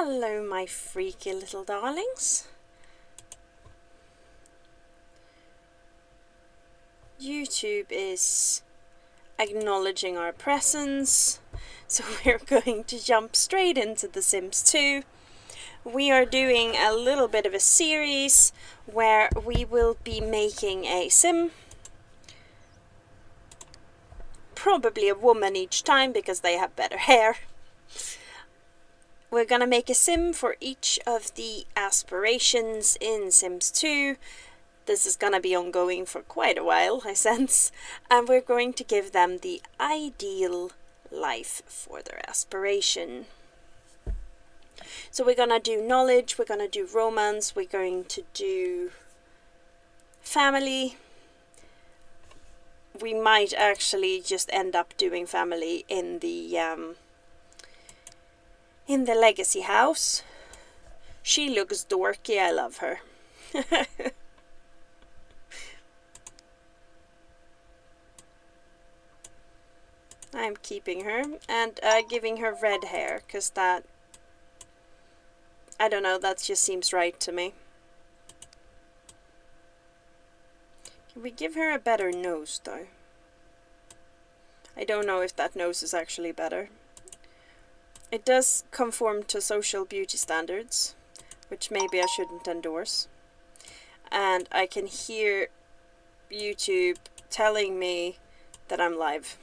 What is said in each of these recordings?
Hello, my freaky little darlings. YouTube is acknowledging our presence, so we're going to jump straight into The Sims 2. We are doing a little bit of a series where we will be making a sim. Probably a woman each time because they have better hair. We're gonna make a sim for each of the aspirations in Sims 2. This is gonna be ongoing for quite a while, I sense. And we're going to give them the ideal life for their aspiration. So we're gonna do knowledge, we're gonna do romance, we're going to do family. We might actually just end up doing family in the legacy house. She looks dorky, I love her. I'm keeping her and giving her red hair, because that, I don't know, that just seems right to me. Can we give her a better nose though? I don't know if that nose is actually better. It does conform to social beauty standards, which maybe I shouldn't endorse. And I can hear YouTube telling me that I'm live.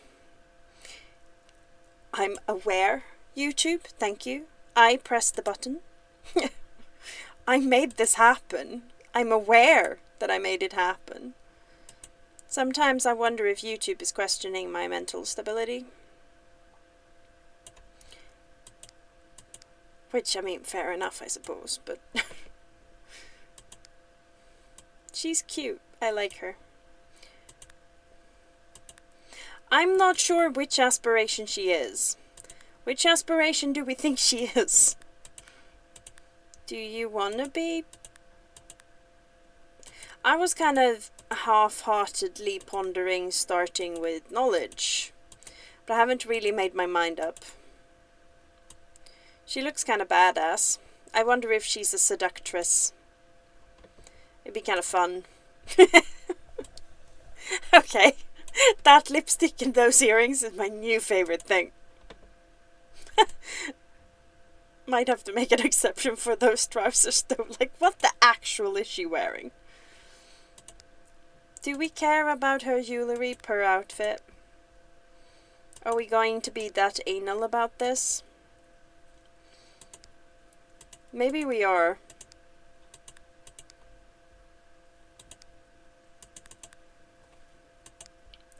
I'm aware, YouTube, thank you. I pressed the button. I made this happen. I'm aware that I made it happen. Sometimes I wonder if YouTube is questioning my mental stability. Which, I mean, fair enough, I suppose, but... She's cute. I like her. I'm not sure which aspiration she is. Which aspiration do we think she is? Do you want to be? I was kind of half-heartedly pondering starting with knowledge, but I haven't really made my mind up. She looks kind of badass. I wonder if she's a seductress. It'd be kind of fun. Okay. That lipstick and those earrings is my new favorite thing. Might have to make an exception for those trousers though. Like, what the actual is she wearing? Do we care about her jewelry per outfit? Are we going to be that anal about this? Maybe we are.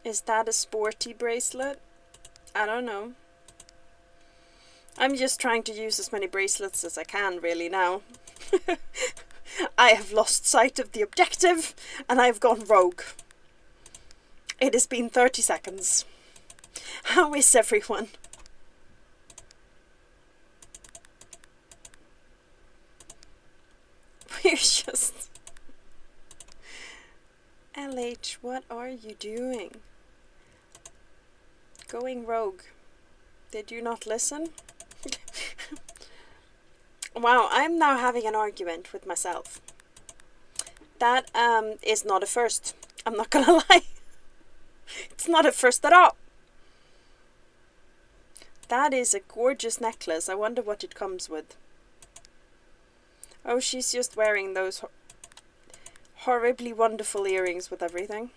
Is that a sporty bracelet? I don't know. I'm just trying to use as many bracelets as I can really now. I have lost sight of the objective and I've gone rogue. It has been 30 seconds. How is everyone? We're just... LH, what are you doing? Going rogue. Did you not listen? Wow, I'm now having an argument with myself. That is not a first. I'm not gonna lie. It's not a first at all. That is a gorgeous necklace. I wonder what it comes with. Oh, she's just wearing those horribly wonderful earrings with everything.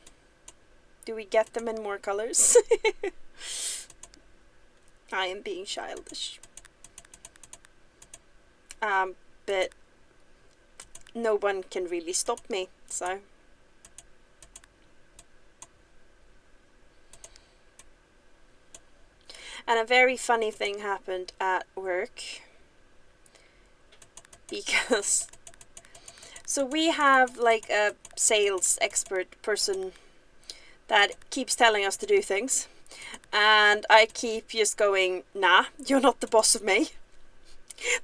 Do we get them in more colors? I am being childish. But no one can really stop me, so. And a very funny thing happened at work. Because... So we have like a sales expert person that keeps telling us to do things. And I keep just going, nah, you're not the boss of me.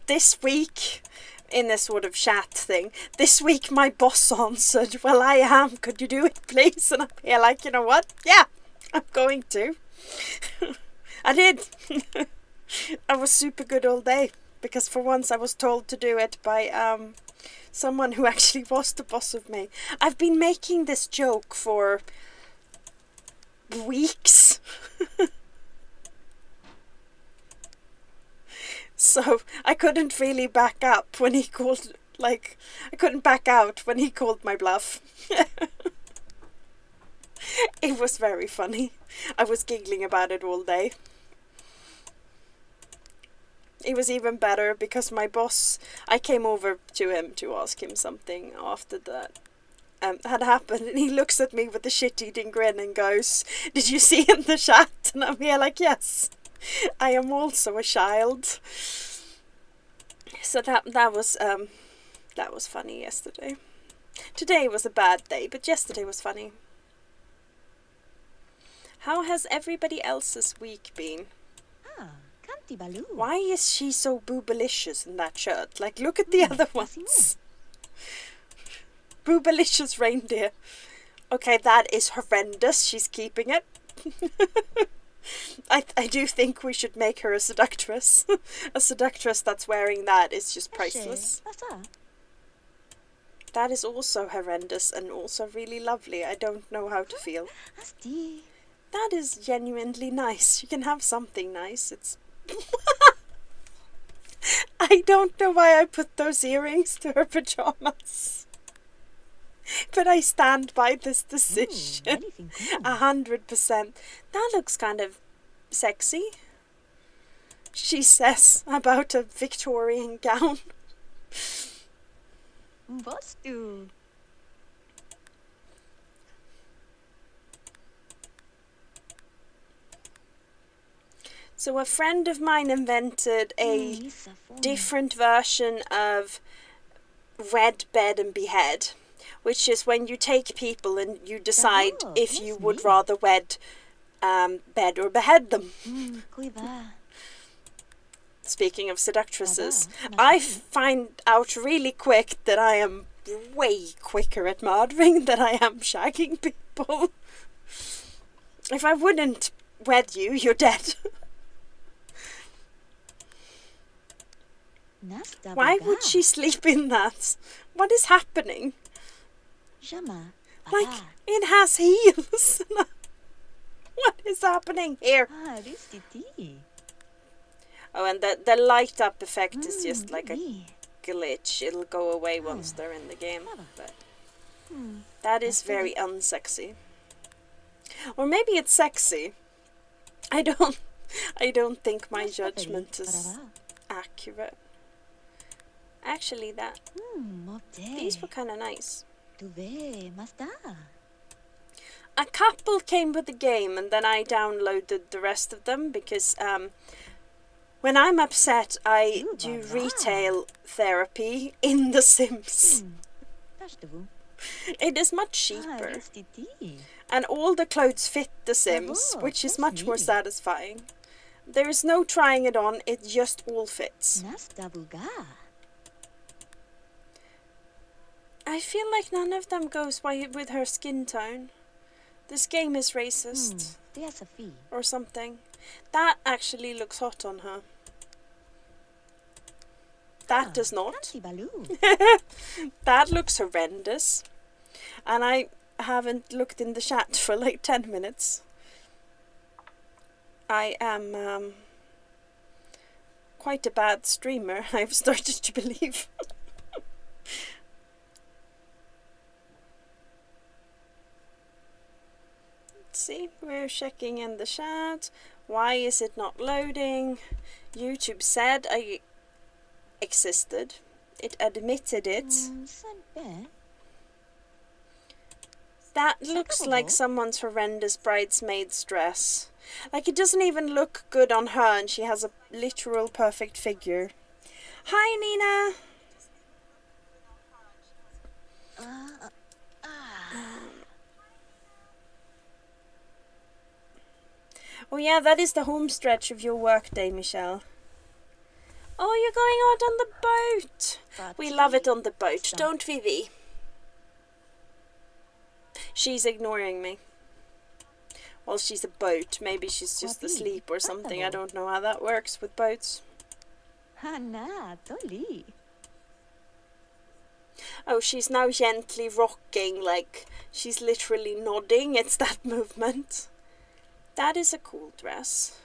This week, in this sort of chat thing, this week my boss answered, well, I am, could you do it please? And I'm here like, you know what? Yeah, I'm going to. I did. I was super good all day. because for once I was told to do it by someone who actually was the boss of me. I've been making this joke for weeks. So I couldn't really back up when he called, like, I couldn't back out when he called my bluff. It was very funny. I was giggling about it all day. It was even better because my boss, I came over to him to ask him something after that had happened, and he looks at me with a shit-eating grin and goes, "Did you see in the chat?" And I'm here like, yes, I am also a child. So that was funny yesterday. Today was a bad day, but yesterday was funny. How has everybody else's week been? Why is she so boobalicious in that shirt? Like, look at the other ones. Boobalicious reindeer. Okay, that is horrendous. She's keeping it. I do think we should make her a seductress. A seductress that's wearing that is just priceless. That is also horrendous and also really lovely. I don't know how to feel. That is genuinely nice. You can have something nice. It's... I don't know why I put those earrings to her pajamas. But I stand by this decision. 100%. That looks kind of sexy. She says about a Victorian gown. So a friend of mine invented a different version of wed, bed and behead, which is when you take people and you decide if you would rather wed, bed or behead them. Speaking of seductresses, I find out really quick that I am way quicker at murdering than I am shagging people. If I wouldn't wed you, you're dead. Why would she sleep in that? What is happening? Like, it has heels. What is happening here? Oh, and the light up effect is just like a glitch. It'll go away once they're in the game. But that is very unsexy. Or maybe it's sexy. I don't think my judgment is accurate. Actually, these were kind of nice. A couple came with the game, and then I downloaded the rest of them because when I'm upset, I do retail therapy in The Sims. It is much cheaper, and all the clothes fit The Sims, which is much more satisfying. There is no trying it on; it just all fits. I feel like none of them goes with her skin tone. This game is racist. Or something. That actually looks hot on her. That does not. That looks horrendous. And I haven't looked in the chat for like 10 minutes. I am quite a bad streamer, I've started to believe. See, we're checking in the chat. Why is it not loading? YouTube said I existed. It admitted it. That looks like someone's horrendous bridesmaid's dress. Like, it doesn't even look good on her, and she has a literal perfect figure. Hi, Nina! Oh yeah, that is the home stretch of your workday, Michelle. Oh, you're going out on the boat. We love it on the boat, don't we, Vivi? She's ignoring me. Well, she's a boat. Maybe she's just asleep or something. I don't know how that works with boats. Hana, Toli. Oh, she's now gently rocking, like she's literally nodding. It's that movement. That is a cool dress.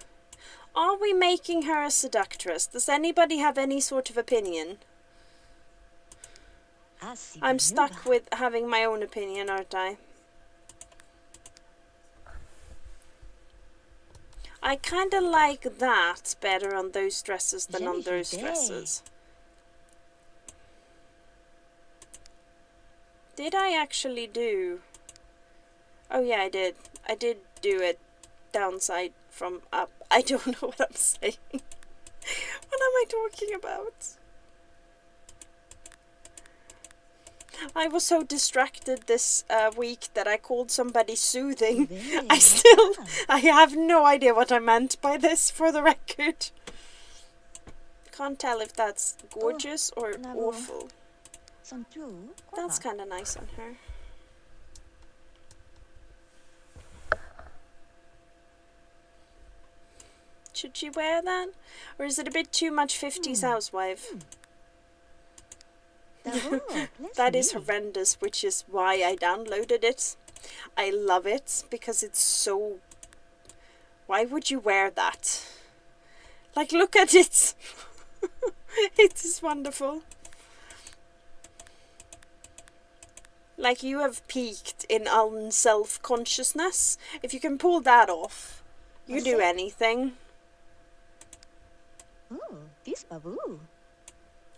Are we making her a seductress? Does anybody have any sort of opinion? I'm stuck with having my own opinion, aren't I? I kind of like that better on those dresses than on those dresses. Did I actually do... Oh yeah, I did. I did do it downside from up. I don't know what I'm saying. What am I talking about? I was so distracted this week that I called somebody soothing. I have no idea what I meant by this, for the record. Can't tell if that's gorgeous or awful. That's kind of nice on her. Should she wear that? Or is it a bit too much 50s housewife? That is horrendous, which is why I downloaded it. I love it because it's so... Why would you wear that? Like, look at it. It is wonderful. Like, you have peaked in unself-consciousness. If you can pull that off, you do anything. Oh, this babu.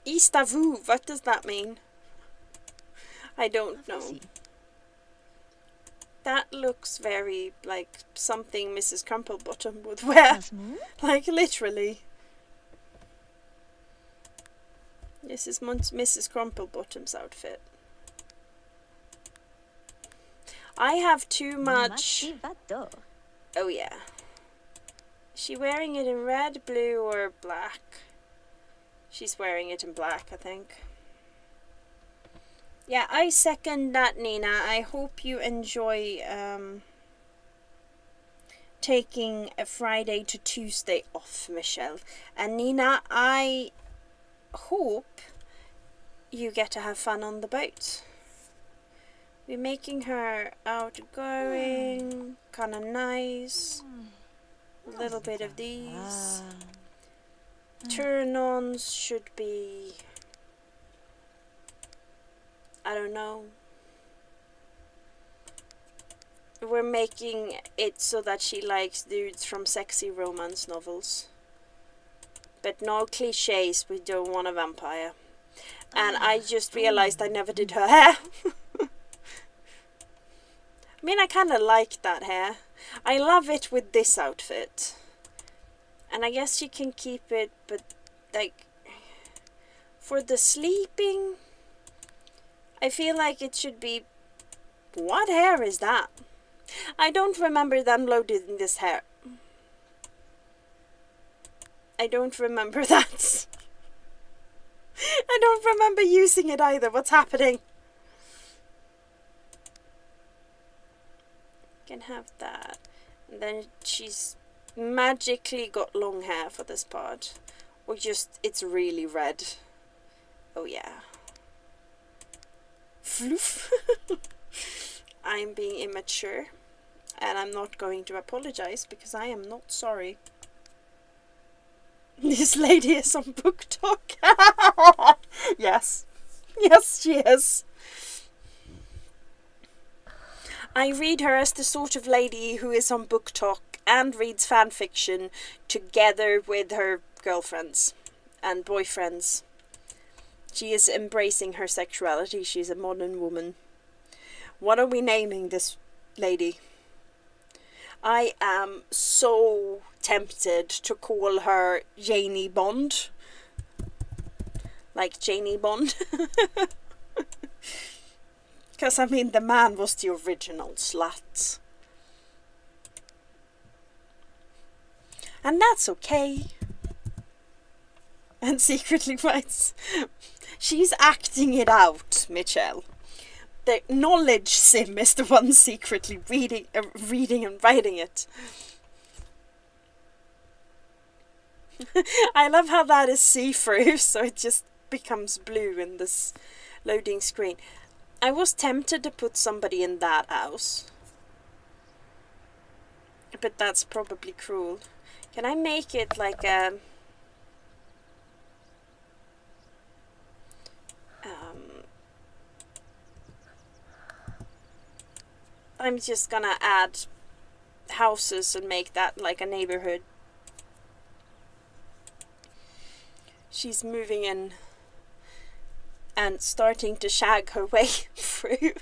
Istavu, what does that mean? I don't know. That looks very like something Mrs. Crumplebottom would wear. Like, literally. This is Mrs. Crumplebottom's outfit. I have too much... Oh yeah. Is she wearing it in red, blue or black? She's wearing it in black, I think. Yeah, I second that, Nina. I hope you enjoy taking a Friday to Tuesday off, Michelle. And Nina, I hope you get to have fun on the boat. We're making her outgoing, kind of nice. A little bit of these. Turn-ons should be... I don't know. We're making it so that she likes dudes from sexy romance novels. But no cliches, we don't want a vampire. And I just realized I never did her hair. I mean, I kind of like that hair. I love it with this outfit. And I guess you can keep it, but like, for the sleeping, I feel like it should be... What hair is that? I don't remember them loading this hair. I don't remember that. I don't remember using it either. What's happening? Can have that. And then she's magically got long hair for this part. Or just, it's really red. Oh yeah. Floof. I'm being immature. And I'm not going to apologize because I am not sorry. This lady is on book talk. Yes. Yes, she is. I read her as the sort of lady who is on book talk and reads fan fiction together with her girlfriends and boyfriends. She is embracing her sexuality. She's a modern woman. What are we naming this lady? I am so tempted to call her Janie Bond. Like Janie Bond. Because, I mean, the man was the original slut. And that's okay. And secretly writes, she's acting it out, Michelle. The knowledge sim is the one secretly reading and writing it. I love how that is see-through, so it just becomes blue in this loading screen. I was tempted to put somebody in that house, but that's probably cruel. Can I make it like a... I'm just gonna add houses and make that like a neighborhood. She's moving in and starting to shag her way through.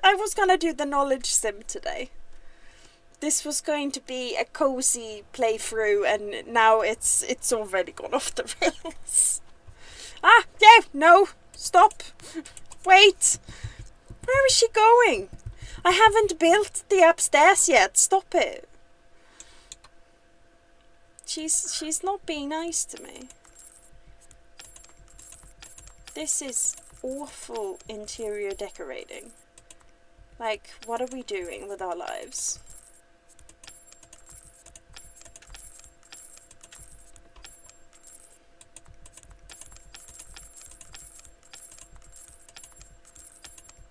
I was gonna do the knowledge sim today. This was going to be a cozy playthrough, and now it's already gone off the rails. Ah, yeah, no, stop, wait. Where is she going? I haven't built the upstairs yet. Stop it. She's not being nice to me. This is awful interior decorating. Like, what are we doing with our lives?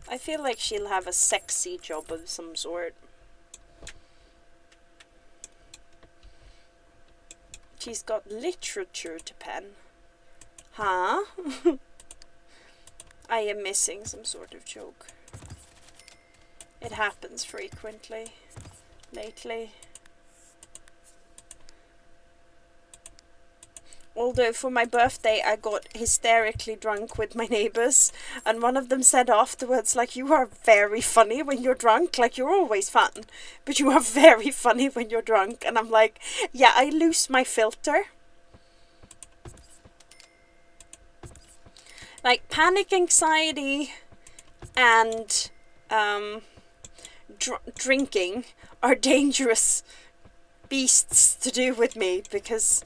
I feel like she'll have a sexy job of some sort. She's got literature to pen. Huh? I am missing some sort of joke. It happens frequently lately. Although for my birthday I got hysterically drunk with my neighbours, and one of them said afterwards, like, you are very funny when you're drunk, like, you're always fun, but you are very funny when you're drunk. And I'm like, yeah, I lose my filter. Like, panic anxiety and drinking are dangerous beasts to do with me, because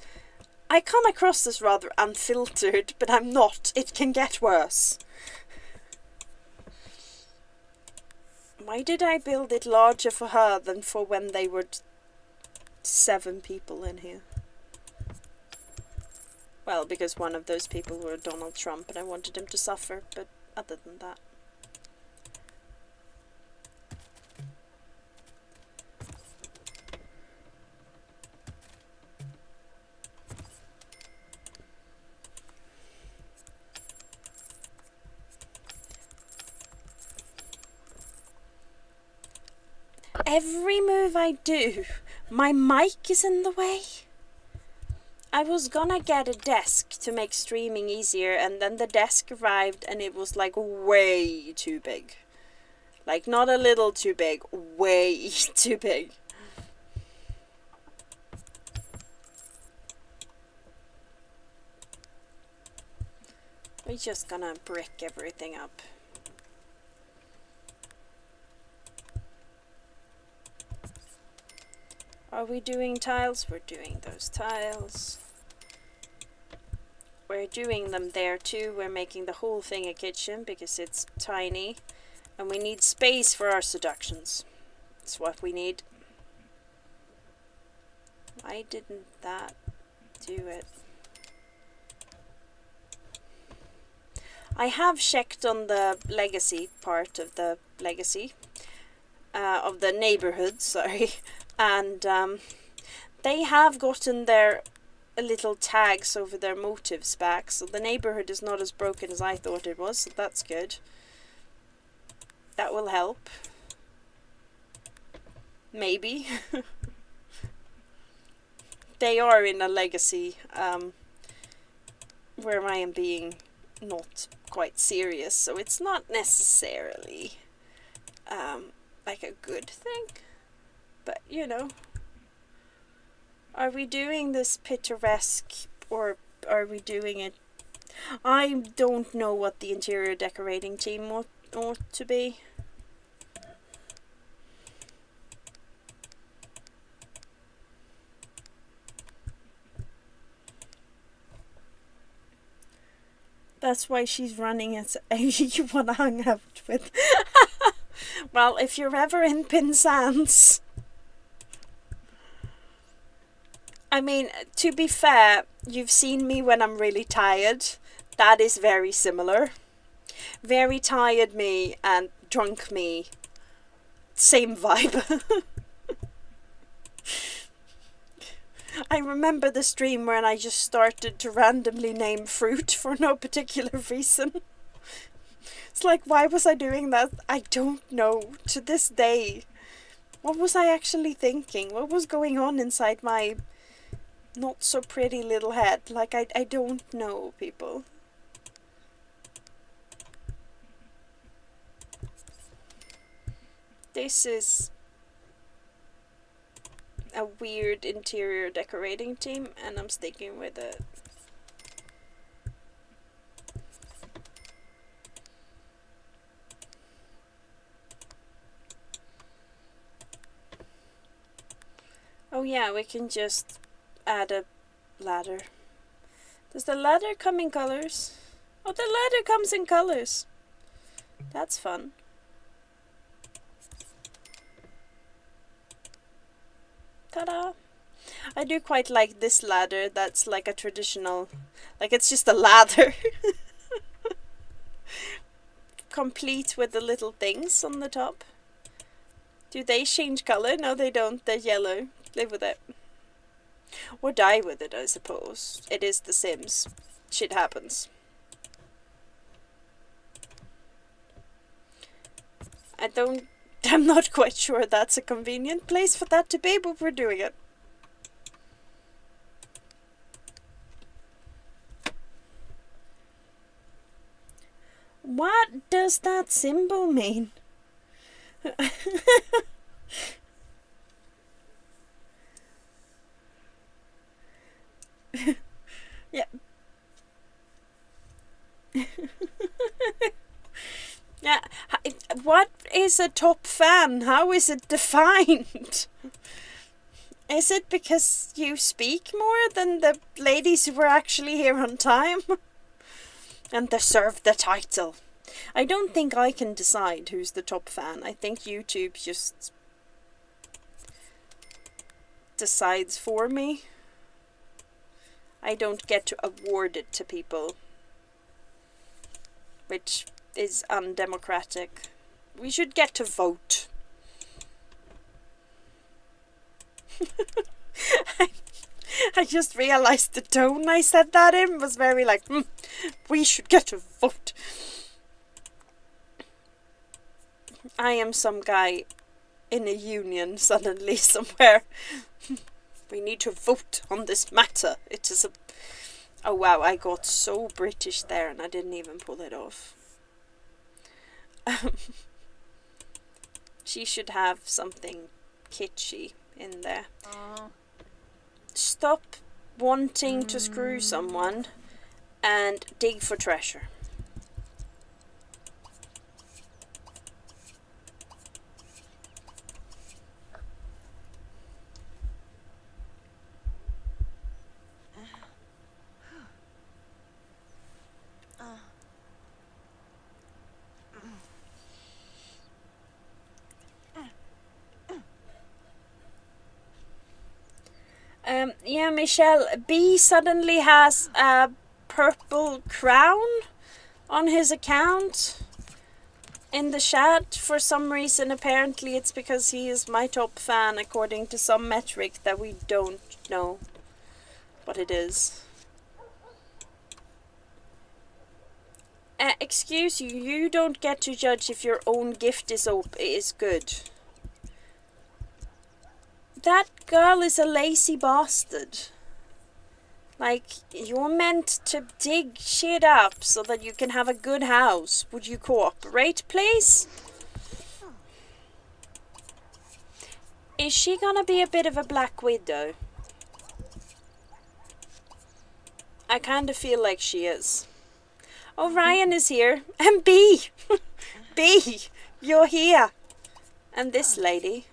I come across as rather unfiltered, but I'm not. It can get worse. Why did I build it larger for her than for when they were 7 people in here? Well, because one of those people were Donald Trump and I wanted him to suffer, but other than that. Every move I do, my mic is in the way. I was gonna get a desk to make streaming easier, and then the desk arrived and it was like way too big. Like, not a little too big, way too big. We're just gonna brick everything up. Are we doing tiles? We're doing those tiles. We're doing them there too. We're making the whole thing a kitchen because it's tiny. And we need space for our seductions. That's what we need. Why didn't that do it? I have checked on the legacy part of the legacy. Of the neighborhood, sorry. And they have gotten their little tags over their motives back, so the neighborhood is not as broken as I thought it was, so that's good. That will help. Maybe. They are in a legacy where I am being not quite serious, so it's not necessarily like a good thing. But, you know, are we doing this picturesque, or are we doing it... I don't know what the interior decorating team ought to be. That's why she's running as you want to hang out with. Well, if you're ever in Penzance... I mean, to be fair, you've seen me when I'm really tired. That is very similar. Very tired me and drunk me. Same vibe. I remember the stream when I just started to randomly name fruit for no particular reason. It's like, why was I doing that? I don't know. To this day. What was I actually thinking? What was going on inside my not so pretty little head? Like, I don't know, people. This is a weird interior decorating team, and I'm sticking with it. Oh yeah, we can just add a ladder. Does the ladder come in colors? Oh, the ladder comes in colors. That's fun. Ta-da! I do quite like this ladder. That's like a traditional, like it's just a ladder. Complete with the little things on the top. Do they change color? No, they don't. They're yellow. Live with it. Or die with it, I suppose. It is The Sims. Shit happens. I'm not quite sure that's a convenient place for that to be, but we're doing it. What does that symbol mean? Yeah. Yeah. What is a top fan? How is it defined? Is it because you speak more than the ladies who were actually here on time? And deserve the title. I don't think I can decide who's the top fan. I think YouTube just decides for me. I don't get to award it to people, which is undemocratic. We should get to vote. I just realized the tone I said that in was very like, we should get to vote. I am some guy in a union suddenly somewhere. We need to vote on this matter. It is a... Oh wow, I got so British there and I didn't even pull it off. She should have something kitschy in there. Stop wanting to screw someone and dig for treasure. Yeah, Michelle, B suddenly has a purple crown on his account in the chat for some reason. Apparently it's because he is my top fan according to some metric that we don't know what it is. Excuse you, you don't get to judge if your own gift is good. That girl is a lazy bastard. Like, you're meant to dig shit up so that you can have a good house. Would you cooperate, please? Is she gonna be a bit of a black widow? I kinda feel like she is. Oh, Ryan is here. And B! B! You're here. And this lady.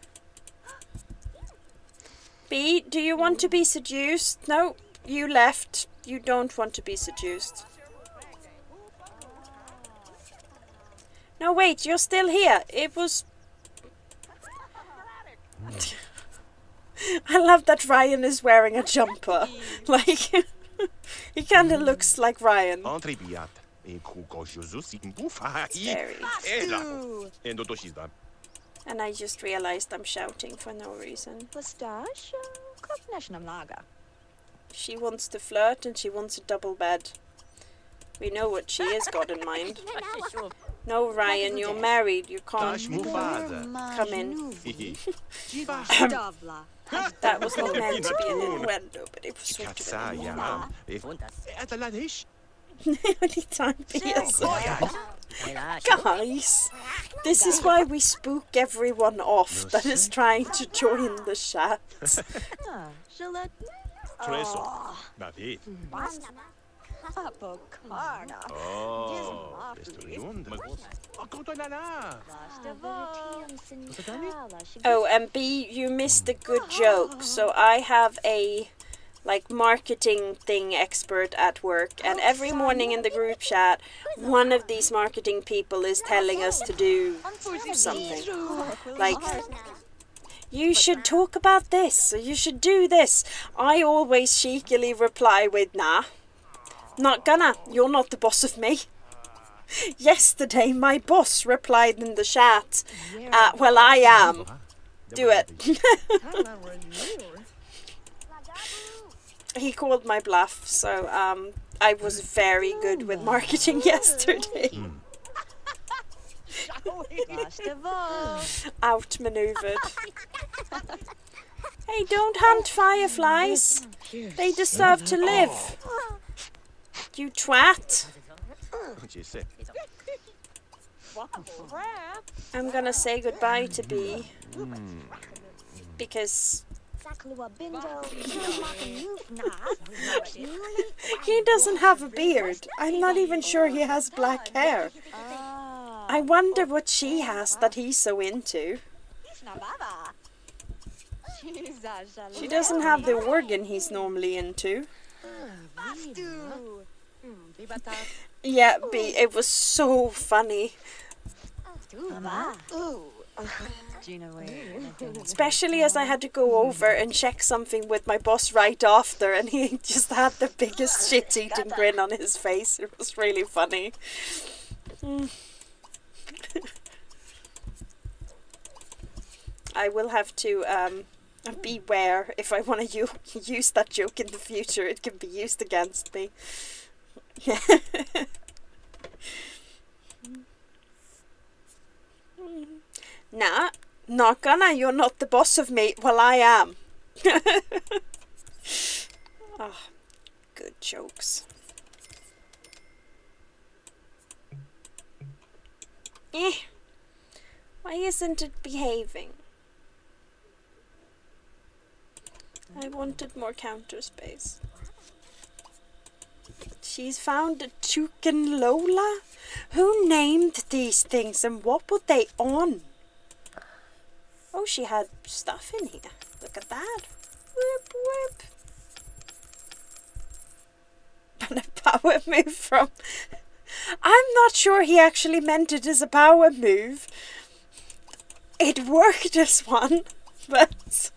B, do you want to be seduced? No, you left. You don't want to be seduced. No, wait, you're still here. It was... I love that Ryan is wearing a jumper. Like, he kind of looks like Ryan. It's very... And I just realized I'm shouting for no reason. She wants to flirt and she wants a double bed. We know what she has got in mind. No, Ryan, you're married. You can't come in. That was not meant to be an innuendo, but it was sort of an innuendo. Only time yes. Guys, this is why we spook everyone off that is trying to join the chat. Oh, and B, you missed a good joke. So I have a like marketing thing expert at work, and every morning in the group chat one of these marketing people is telling us to do something like, you should talk about this, or you should do this. I always cheekily reply with, nah, not gonna, you're not the boss of me. Yesterday my boss replied in the chat, well, I am. Do it. He called my bluff, so I was very good with marketing yesterday. Outmaneuvered. Hey, don't hunt fireflies. They deserve to live. You twat. I'm gonna say goodbye to B. Because he doesn't have a beard. I'm not even sure he has black hair. I wonder what she has that he's so into. She doesn't have the organ he's normally into. Yeah, B, it was so funny. Especially as I had to go over and check something with my boss right after, and he just had the biggest shit-eating grin on his face. It was really funny. I will have to beware if I want to use that joke in the future. It can be used against me. Nah, not gonna. You're not the boss of me. Well, I am. Oh, good jokes. Why isn't it behaving? I wanted more counter space. She's found a toucan Lola? Who named these things and what were they on? Oh, she had stuff in here. Look at that. Whoop, whoop. And a power move from... I'm not sure he actually meant it as a power move. It worked as one, but...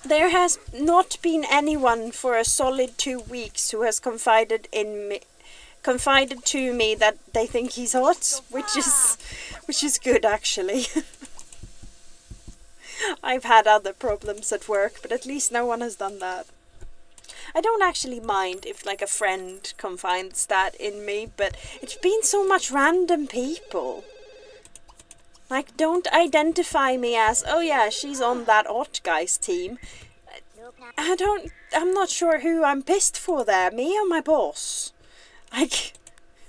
There has not been anyone for a solid 2 weeks who has confided to me that they think he's hot, which is good actually. I've had other problems at work, but at least no one has done that. I don't actually mind if like a friend confides that in me, but it's been so much random people. Like, don't identify me as, oh yeah, she's on that hot guy's team. I'm not sure who I'm pissed for there, me or my boss. Like,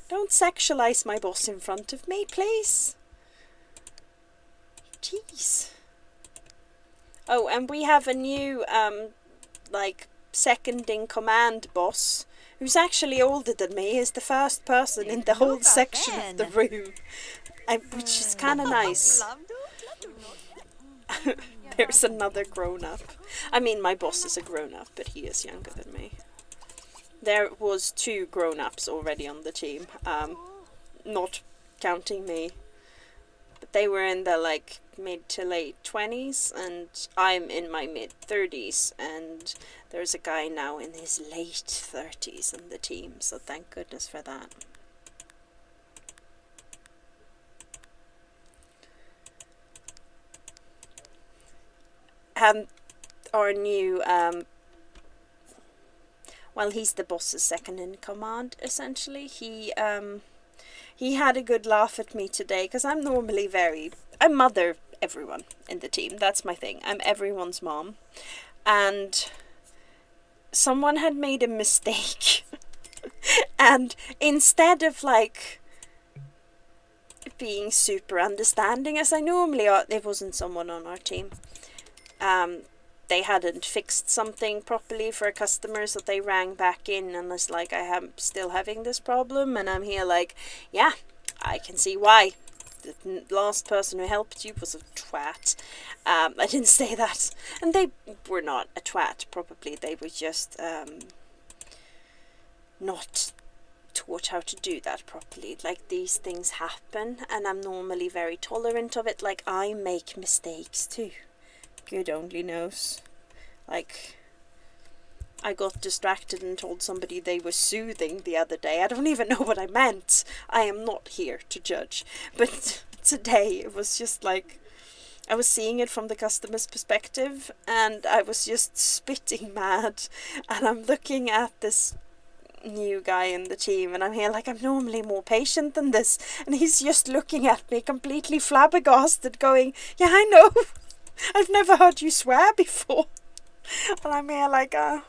don't sexualize my boss in front of me, please. Jeez. Oh, and we have a new, like, second in command boss, who's actually older than me. He's the first person in the whole section of the room. Which is kind of nice. There's another grown-up. I mean, my boss is a grown-up, but he is younger than me. There was 2 grown-ups already on the team, not counting me. But they were in their, like, mid to late 20s, and I'm in my mid 30s, and there's a guy now in his late 30s in the team, so thank goodness for that. And our new, well, he's the boss's second in command, essentially. He had a good laugh at me today, because I'm normally I mother everyone in the team. That's my thing. I'm everyone's mom. And someone had made a mistake. And instead of like being super understanding as I normally are, it wasn't someone on our team. They hadn't fixed something properly for a customer, so they rang back in and was like, I am still having this problem. And I'm here like, yeah, I can see why. The last person who helped you was a twat. I didn't say that. And they were not a twat, probably. They were just not taught how to do that properly. Like, these things happen, and I'm normally very tolerant of it. Like, I make mistakes too. God only knows. Like, I got distracted and told somebody they were soothing the other day. I don't even know what I meant. I am not here to judge. But today it was just like, I was seeing it from the customer's perspective, and I was just spitting mad. And I'm looking at this new guy in the team, and I'm here like, I'm normally more patient than this. And he's just looking at me completely flabbergasted, going, yeah, I know. I've never heard you swear before. And I'm here like, I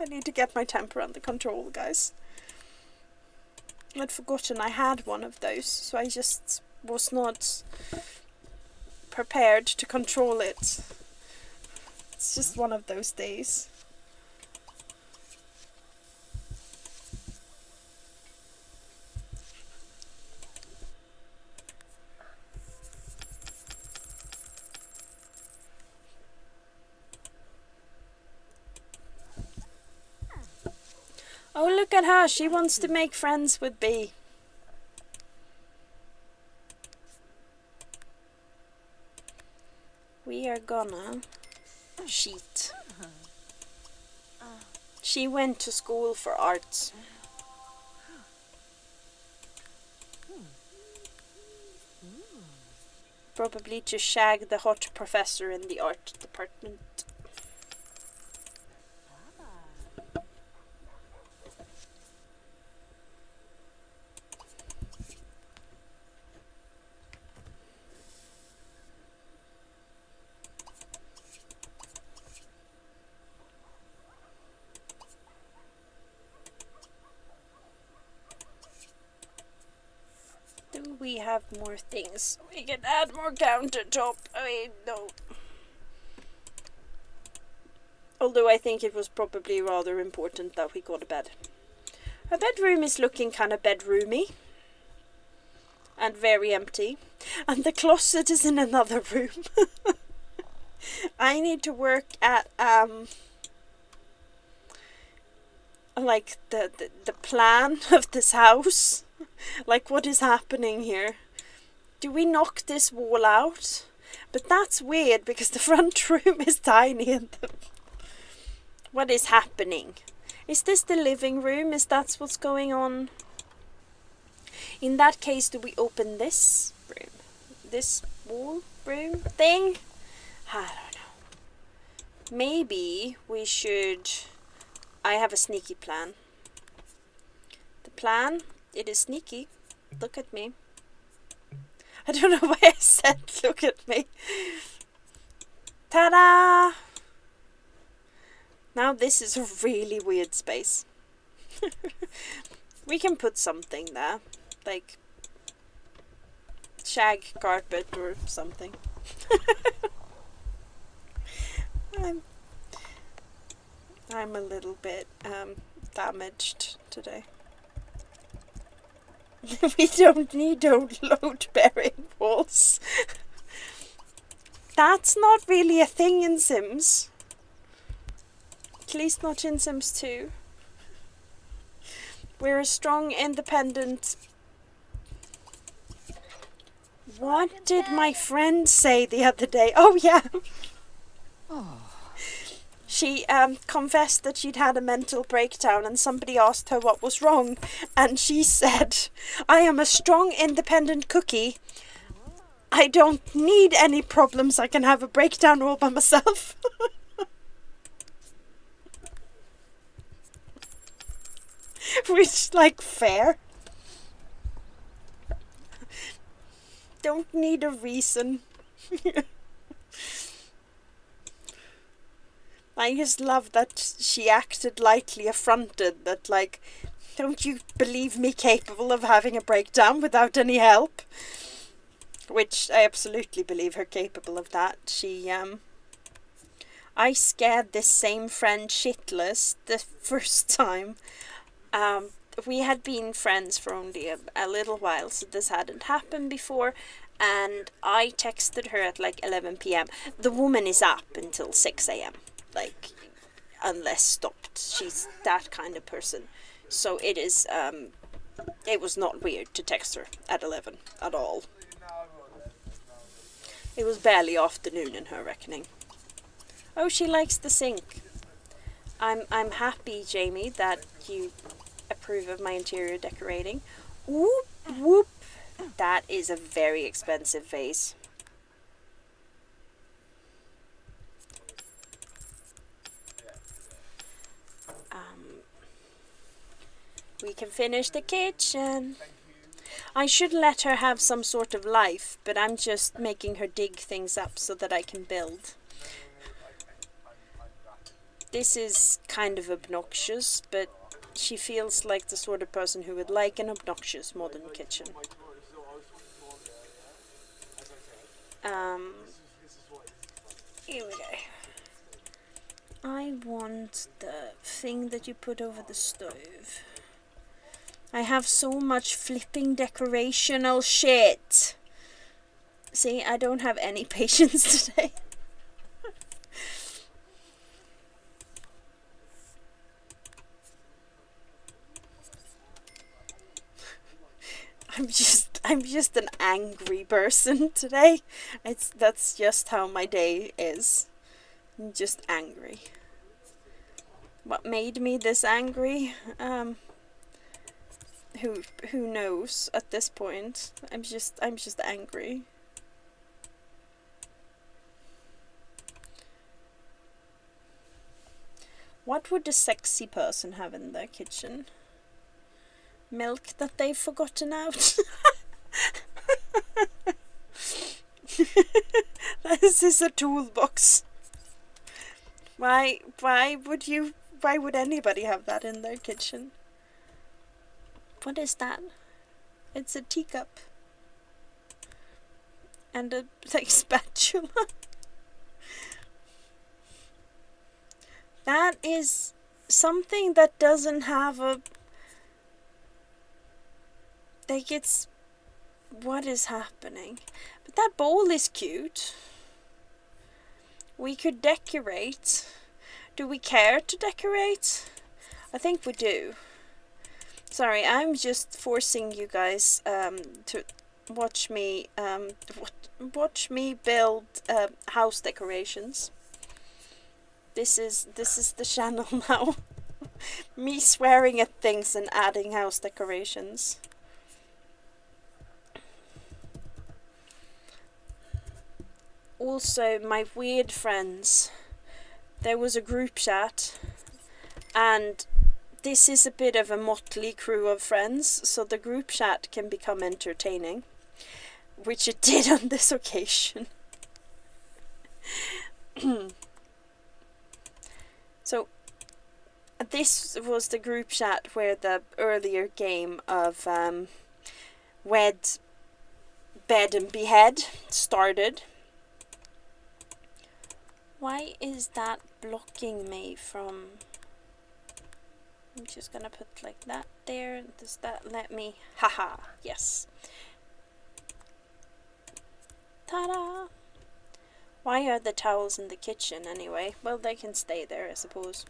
need to get my temper under control, guys. I'd forgotten I had one of those, so I just was not prepared to control it. It's just one of those days. Oh, look at her. She wants to make friends with B. We are gonna cheat. She went to school for arts. Probably to shag the hot professor in the art department. Do we have more things? We can add more countertop. I mean, no. Although I think it was probably rather important that we got a bed. Her bedroom is looking kind of bedroomy. And very empty. And the closet is in another room. I need to work at like the plan of this house. Like, what is happening here? Do we knock this wall out? But that's weird because the front room is tiny and what is happening? Is this the living room? Is that what's going on? In that case, do we open this room? This wall room thing? I don't know. Maybe we should... I have a sneaky plan. The plan, it is sneaky. Look at me. I don't know why I said look at me. Ta-da! Now this is a really weird space. We can put something there. Like shag carpet or something. I'm a little bit damaged today. We don't need load-bearing walls. That's not really a thing in Sims. At least not in Sims 2. We're a strong, independent What did my friend say the other day? Oh yeah. She confessed that she'd had a mental breakdown and somebody asked her what was wrong. And she said, I am a strong, independent cookie. I don't need any problems. I can have a breakdown all by myself. Which, like, fair. Don't need a reason. I just love that she acted lightly affronted, that like, don't you believe me capable of having a breakdown without any help? Which I absolutely believe her capable of that. I scared this same friend shitless the first time. We had been friends for only a little while, so this hadn't happened before. And I texted her at like 11 p.m. The woman is up until 6 a.m. Like, unless stopped. She's that kind of person. So it was not weird to text her at 11 at all. It was barely afternoon in her reckoning. Oh, she likes the sink. I'm happy, Jamie, that you approve of my interior decorating. Whoop, whoop. That is a very expensive vase. We can finish the kitchen. I should let her have some sort of life, but I'm just making her dig things up so that I can build. This is kind of obnoxious, but she feels like the sort of person who would like an obnoxious modern kitchen. Here we go. I want the thing that you put over the stove. I have so much flipping decorational shit. See, I don't have any patience today. I'm just an angry person today. That's just how my day is. I'm just angry. What made me this angry? Who knows at this point? I'm just angry. What would a sexy person have in their kitchen? Milk that they've forgotten out. This is a toolbox. Why would anybody have that in their kitchen? What is that? It's a teacup. And a like spatula. That is something that doesn't have a like it's what is happening? But that bowl is cute. We could decorate. Do we care to decorate? I think we do. Sorry, I'm just forcing you guys to watch me build house decorations. This is the channel now. Me swearing at things and adding house decorations. Also, my weird friends. There was a group chat, and this is a bit of a motley crew of friends, so the group chat can become entertaining, which it did on this occasion. So, this was the group chat where the earlier game of Wed, Bed and Behead started. Why is that blocking me from... I'm just gonna put like that there. Does that let me... Haha, yes. Ta-da! Why are the towels in the kitchen anyway? Well, they can stay there, I suppose.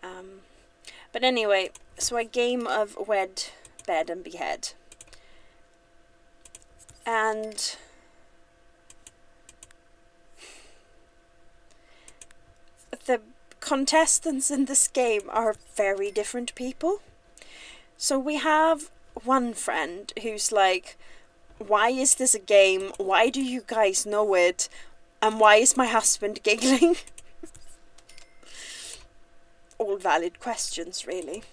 But anyway, so a game of Wed, Bed and Behead. And the contestants in this game are very different people. So we have one friend who's like, why is this a game? Why do you guys know it? And why is my husband giggling? All valid questions, really.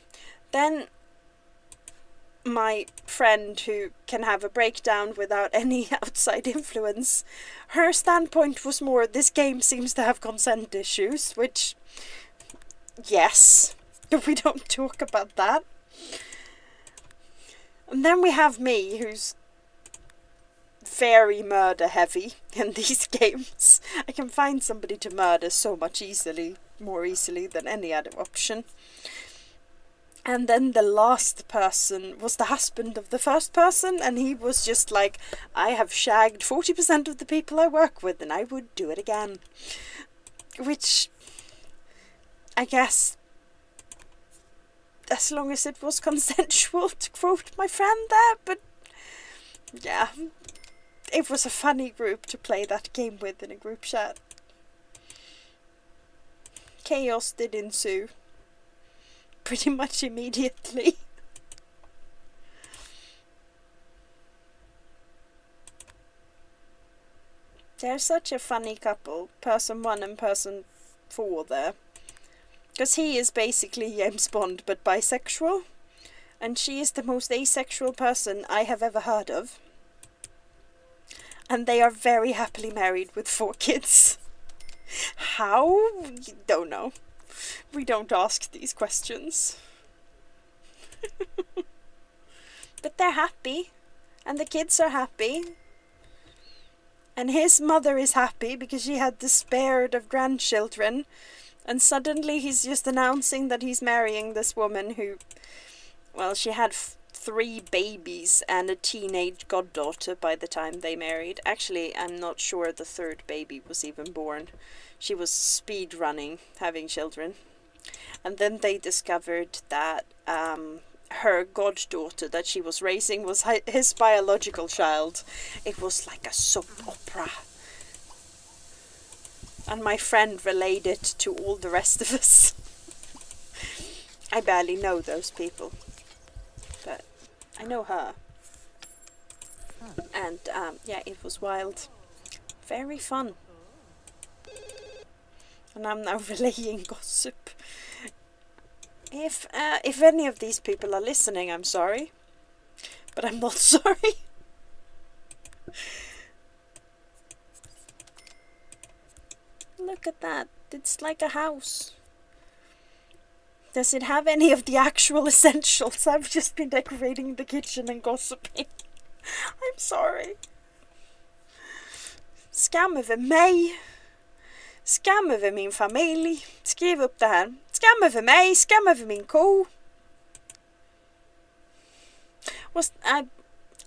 Then my friend who can have a breakdown without any outside influence, her standpoint was more, this game seems to have consent issues, which, yes, but we don't talk about that. And then we have me, who's very murder heavy in these games. I can find somebody to murder so much more easily than any other option. And then the last person was the husband of the first person, and he was just like, I have shagged 40% of the people I work with and I would do it again. Which, I guess, as long as it was consensual, to quote my friend there, but yeah, it was a funny group to play that game with in a group chat. Chaos did ensue. Pretty much immediately. They're such a funny couple, person 1 and person 4 there. Because he is basically James Bond but bisexual. And she is the most asexual person I have ever heard of. And they are very happily married with 4 kids. How? Don't know. We don't ask these questions. But they're happy. And the kids are happy. And his mother is happy because she had despaired of grandchildren. And suddenly he's just announcing that he's marrying this woman who, well, she had 3 babies and a teenage goddaughter by the time they married. Actually, I'm not sure the 3rd baby was even born. She was speed running, having children. And then they discovered that her goddaughter that she was raising was his biological child. It was like a soap opera. And my friend relayed it to all the rest of us. I barely know those people. But I know her. And yeah, it was wild. Very fun. And I'm now relaying gossip. If any of these people are listening, I'm sorry. But I'm not sorry. Look at that. It's like a house. Does it have any of the actual essentials? I've just been decorating the kitchen and gossiping. I'm sorry. Skam över mig. Skam över min familj. Skriv upp det här. Skam över mig. Skam över min ko.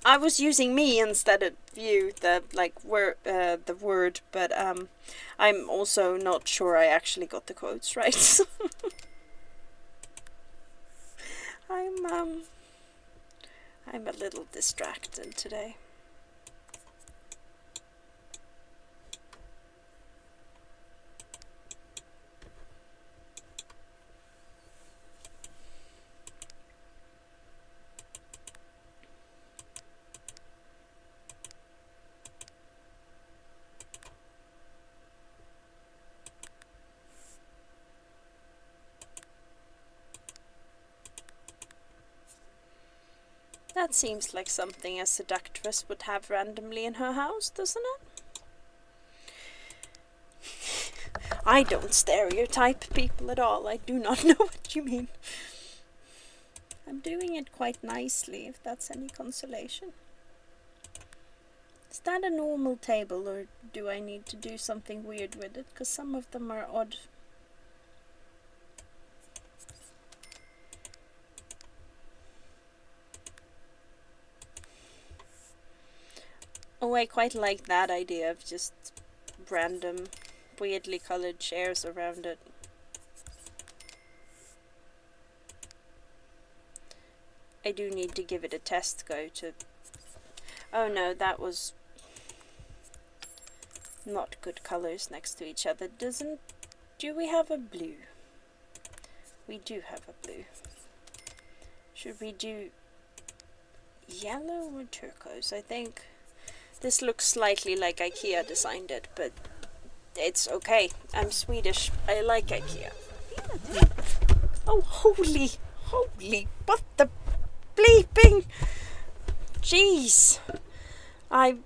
I was using me instead of you, the word, but I'm also not sure I actually got the quotes right. I'm a little distracted today. That seems like something a seductress would have randomly in her house, doesn't it? I don't stereotype people at all. I do not know what you mean. I'm doing it quite nicely, if that's any consolation. Is that a normal table, or do I need to do something weird with it? Because some of them are odd. Oh, I quite like that idea of just random, weirdly colored chairs around it. I do need to give it a test go to... Oh no, that was not good colors next to each other. Do we have a blue? We do have a blue. Should we do yellow or turquoise? I think this looks slightly like IKEA designed it, but it's okay. I'm Swedish. I like IKEA. Oh, holy, what the bleeping? Jeez. I'm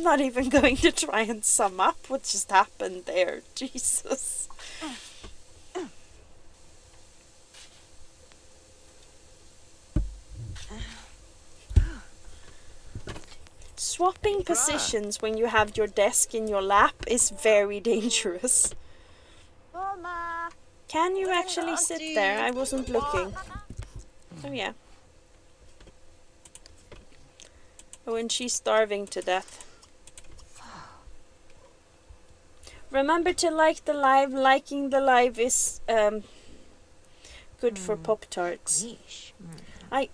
not even going to try and sum up what just happened there. Jesus. Swapping positions when you have your desk in your lap is very dangerous. Can you actually sit there? I wasn't looking. Oh yeah. Oh, and she's starving to death. Remember to like the live. Liking the live is good for Pop-Tarts. I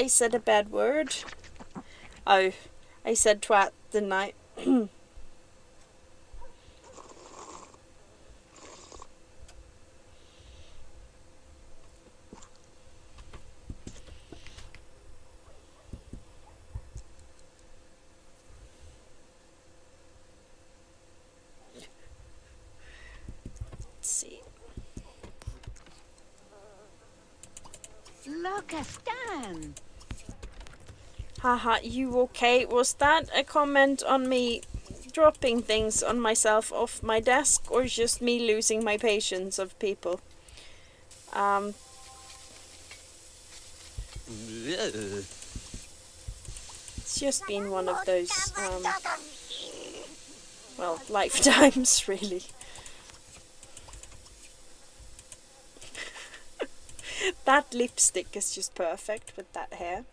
said a bad word. Oh, I said twat, didn't I? Let's see. Look at Stan. Haha, you okay? Was that a comment on me dropping things on myself off my desk, or just me losing my patience of people? It's just been one of those, well, lifetimes, really. That lipstick is just perfect with that hair.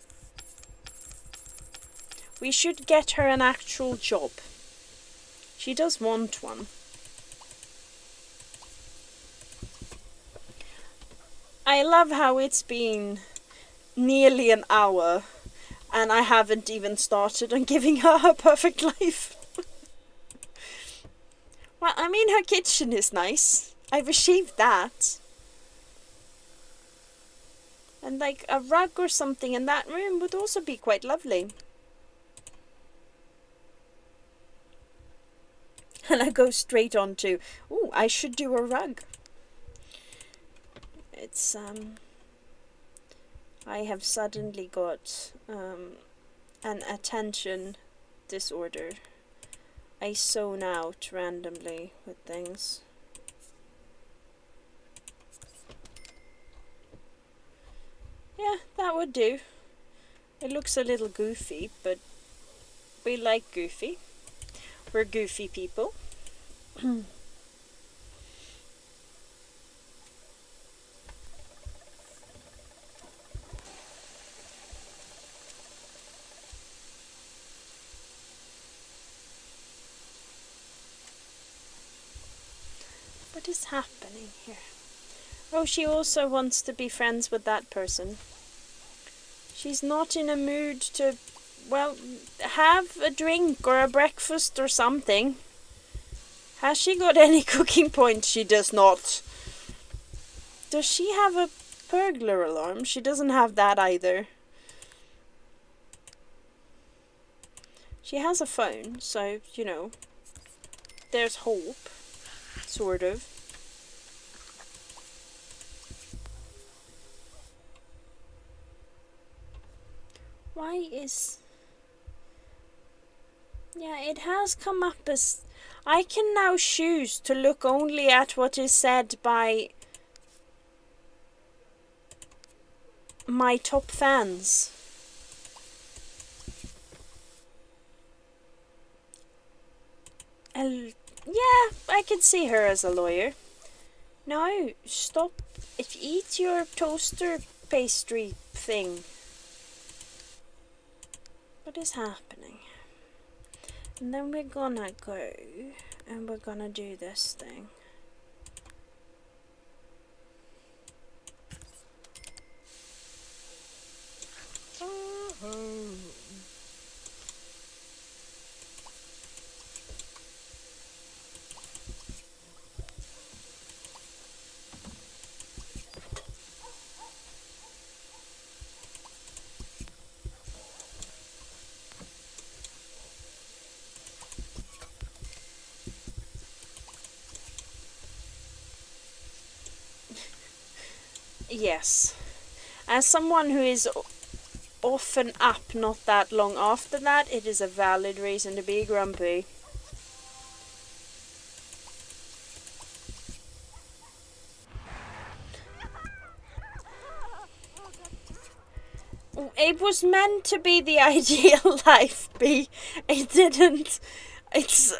We should get her an actual job. She does want one. I love how it's been nearly an hour and I haven't even started on giving her her perfect life. Well, I mean, her kitchen is nice. I've achieved that. And like a rug or something in that room would also be quite lovely. And I go straight on to, ooh, I should do a rug. It's, I have suddenly got an attention disorder. I zone out randomly with things. Yeah, that would do. It looks a little goofy, but we like goofy. We're goofy people. What is happening here? Oh, she also wants to be friends with that person. She's not in a mood to, well, have a drink or a breakfast or something. Has she got any cooking points? She does not. Does she have a burglar alarm? She doesn't have that either. She has a phone, so, you know, there's hope. Sort of. Why is... Yeah, it has come up as... I can now choose to look only at what is said by my top fans. Yeah, I can see her as a lawyer. No, stop. Eat your toaster pastry thing. What is happening? And then we're gonna go and we're gonna do this thing. Yes. As someone who is often up not that long after that, it is a valid reason to be grumpy. It was meant to be the ideal life, B. It didn't. It's.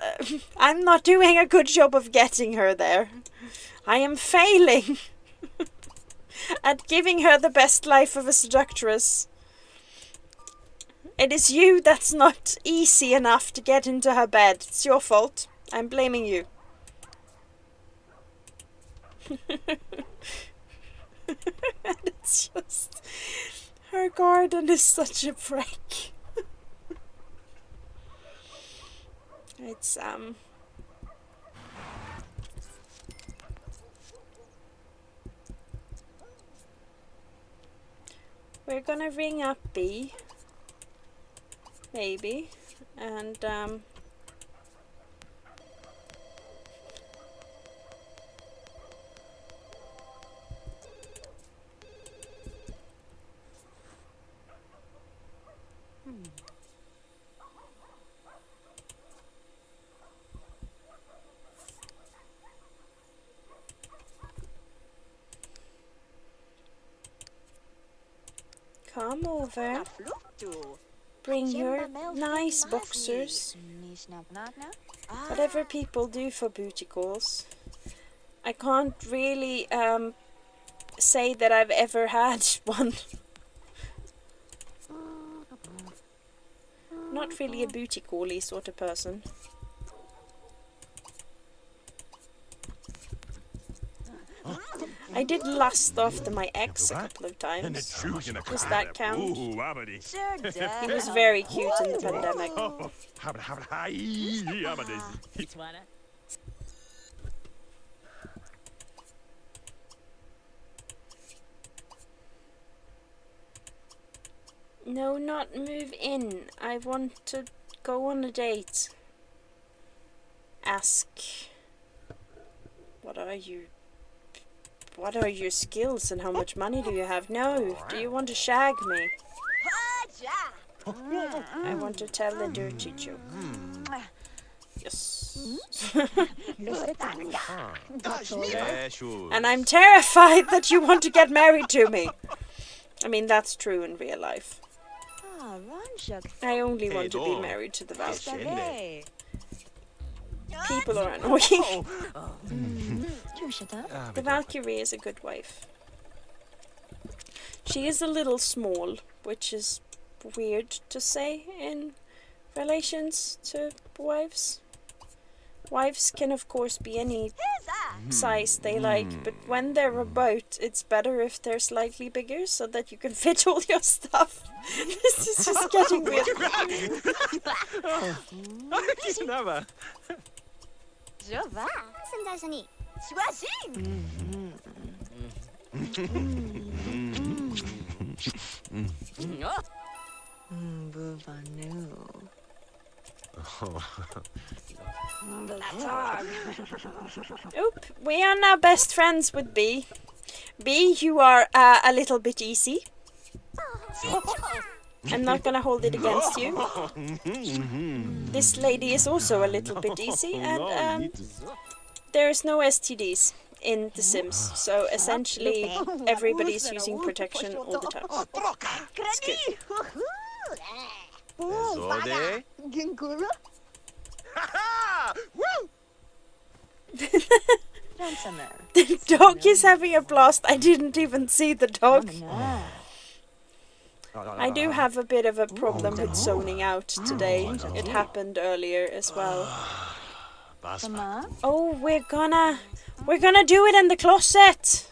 I'm not doing a good job of getting her there. I am failing at giving her the best life of a seductress. It is you that's not easy enough to get into her bed. It's your fault. I'm blaming you. And it's just... Her garden is such a prick. It's, we're gonna ring up B. Maybe. And, come over. Bring your nice boxers. Whatever people do for booty calls. I can't really say that I've ever had one. Not really a booty call-y sort of person. I did lust after my ex a couple of times. Does that count? He was very cute in the pandemic. No, not move in. I want to go on a date. Ask. What are you? What are your skills and how much money do you have? No. Do you want to shag me? I want to tell a dirty joke. Yes. And I'm terrified that you want to get married to me. I mean, that's true in real life. I only want to be married to the Valkyrie. People are annoying. The Valkyrie is a good wife. She is a little small, which is weird to say in relations to wives. Wives can of course be any size they like, but when they're a boat, it's better if they're slightly bigger so that you can fit all your stuff. This is just getting weird. Oop, we are now best friends with B. B, you are a little bit easy. I'm not gonna hold it against you. This lady is also a little bit easy, and there's no STDs in The Sims, so essentially everybody's using protection all the time. It's good. The dog is having a blast. I didn't even see the dog. I do have a bit of a problem with zoning out today. It happened earlier as well. Oh, we're gonna do it in the closet.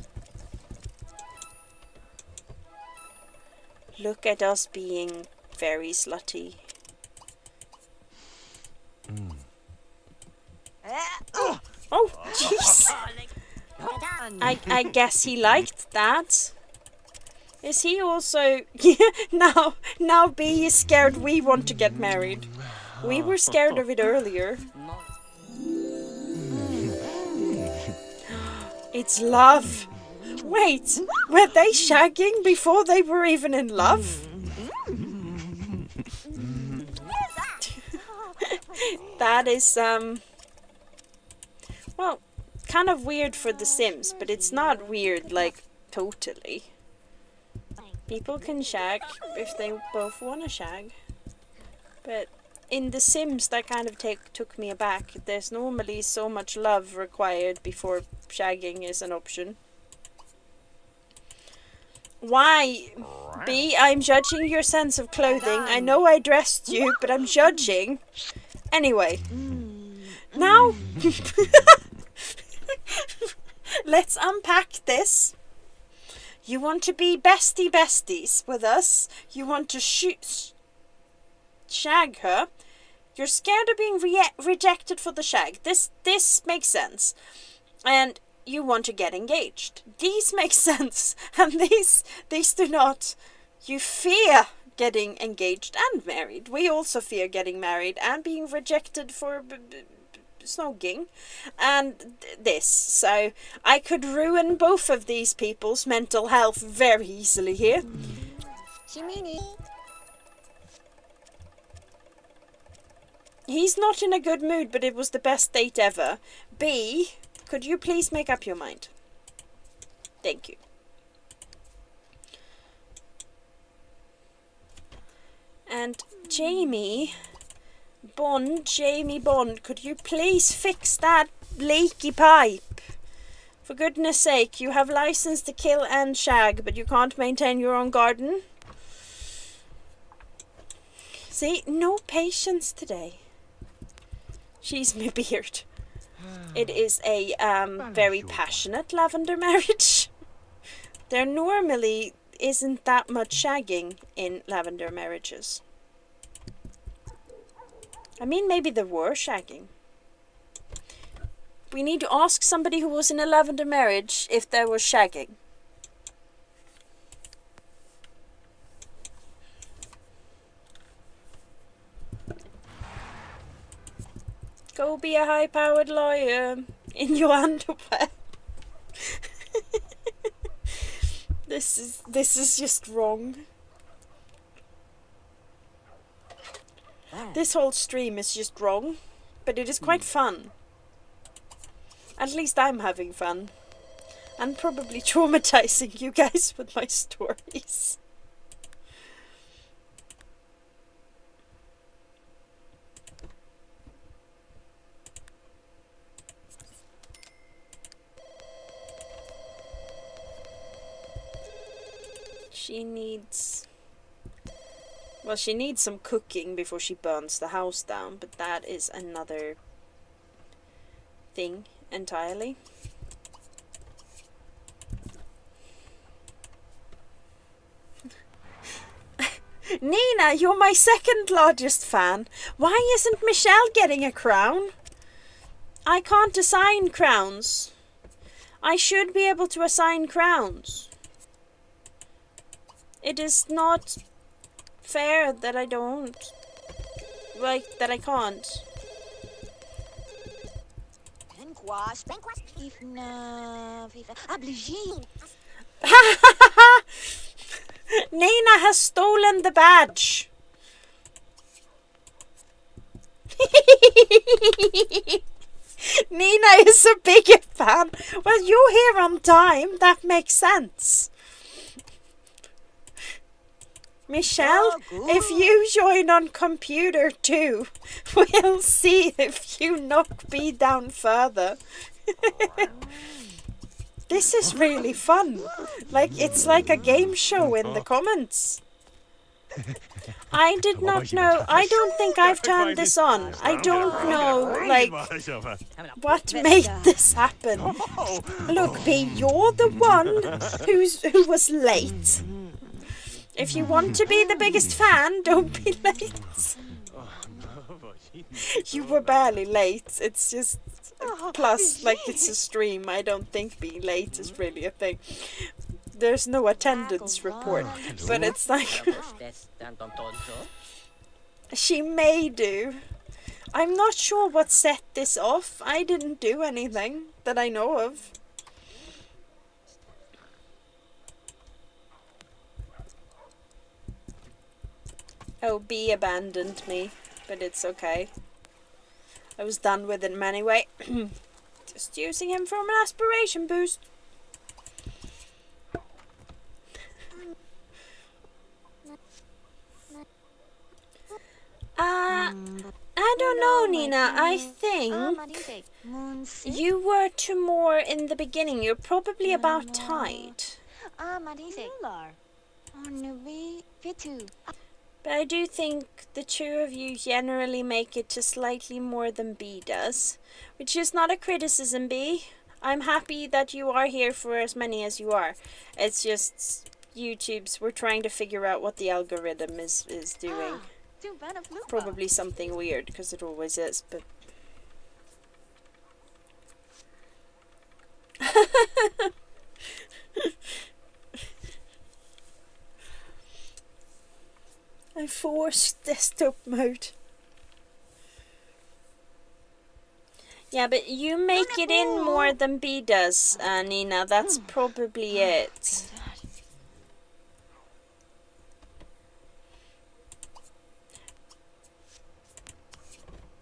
Look at us being very slutty. Oh, jeez. I guess he liked that. Is he also... now B is scared we want to get married. We were scared of it earlier. It's love. Wait, were they shagging before they were even in love? That is, well, kind of weird for The Sims, but it's not weird, like, totally. People can shag if they both want to shag. But in The Sims, that kind of took me aback. There's normally so much love required before shagging is an option. Why, B? I'm judging your sense of clothing. I know I dressed you, but I'm judging. Anyway. Now, let's unpack this. You want to be besties with us. You want to shag her. You're scared of being rejected for the shag. This makes sense. And you want to get engaged. These make sense. And these do not. You fear getting engaged and married. We also fear getting married and being rejected for snogging. And this. So I could ruin both of these people's mental health very easily here. He's not in a good mood, but it was the best date ever. B, could you please make up your mind? Thank you. And Jamie Bond, could you please fix that leaky pipe? For goodness sake, you have license to kill and shag, but you can't maintain your own garden. See, no patience today. She's my beard. It is a very passionate lavender marriage. There normally isn't that much shagging in lavender marriages. I mean, maybe there were shagging. We need to ask somebody who was in a lavender marriage if there was shagging. Go be a high-powered lawyer in your underwear. This is just wrong. This whole stream is just wrong, but it is quite fun. At least I'm having fun. And probably traumatizing you guys with my stories. She needs some cooking before she burns the house down, but that is another thing entirely. Nina, you're my second largest fan. Why isn't Michelle getting a crown? I can't assign crowns. I should be able to assign crowns. It is not fair that I don't. Like, that I can't. Nina has stolen the badge. Nina is a bigger fan. Well, you're here on time. That makes sense. Michelle, if you join on computer too, we'll see if you knock me down further. This is really fun. Like, it's like a game show in the comments. I did not know. I don't think I've turned this on. I don't know, like, what made this happen. Look, B, you're the one who was late. If you want to be the biggest fan, don't be late. You were barely late. It's just... Plus, like, it's a stream. I don't think being late is really a thing. There's no attendance report. But it's like... She may do. I'm not sure what set this off. I didn't do anything that I know of. Oh, B abandoned me, but it's okay. I was done with him anyway. Just using him for an aspiration boost. I don't know, Nina. I think you were two more in the beginning. You're probably about tied. But I do think the two of you generally make it to slightly more than B does. Which is not a criticism, B. I'm happy that you are here for as many as you are. It's just we're trying to figure out what the algorithm is doing. Probably something weird, because it always is, but... I forced desktop mode. Yeah, but you make it in more than B does, Nina. That's probably it.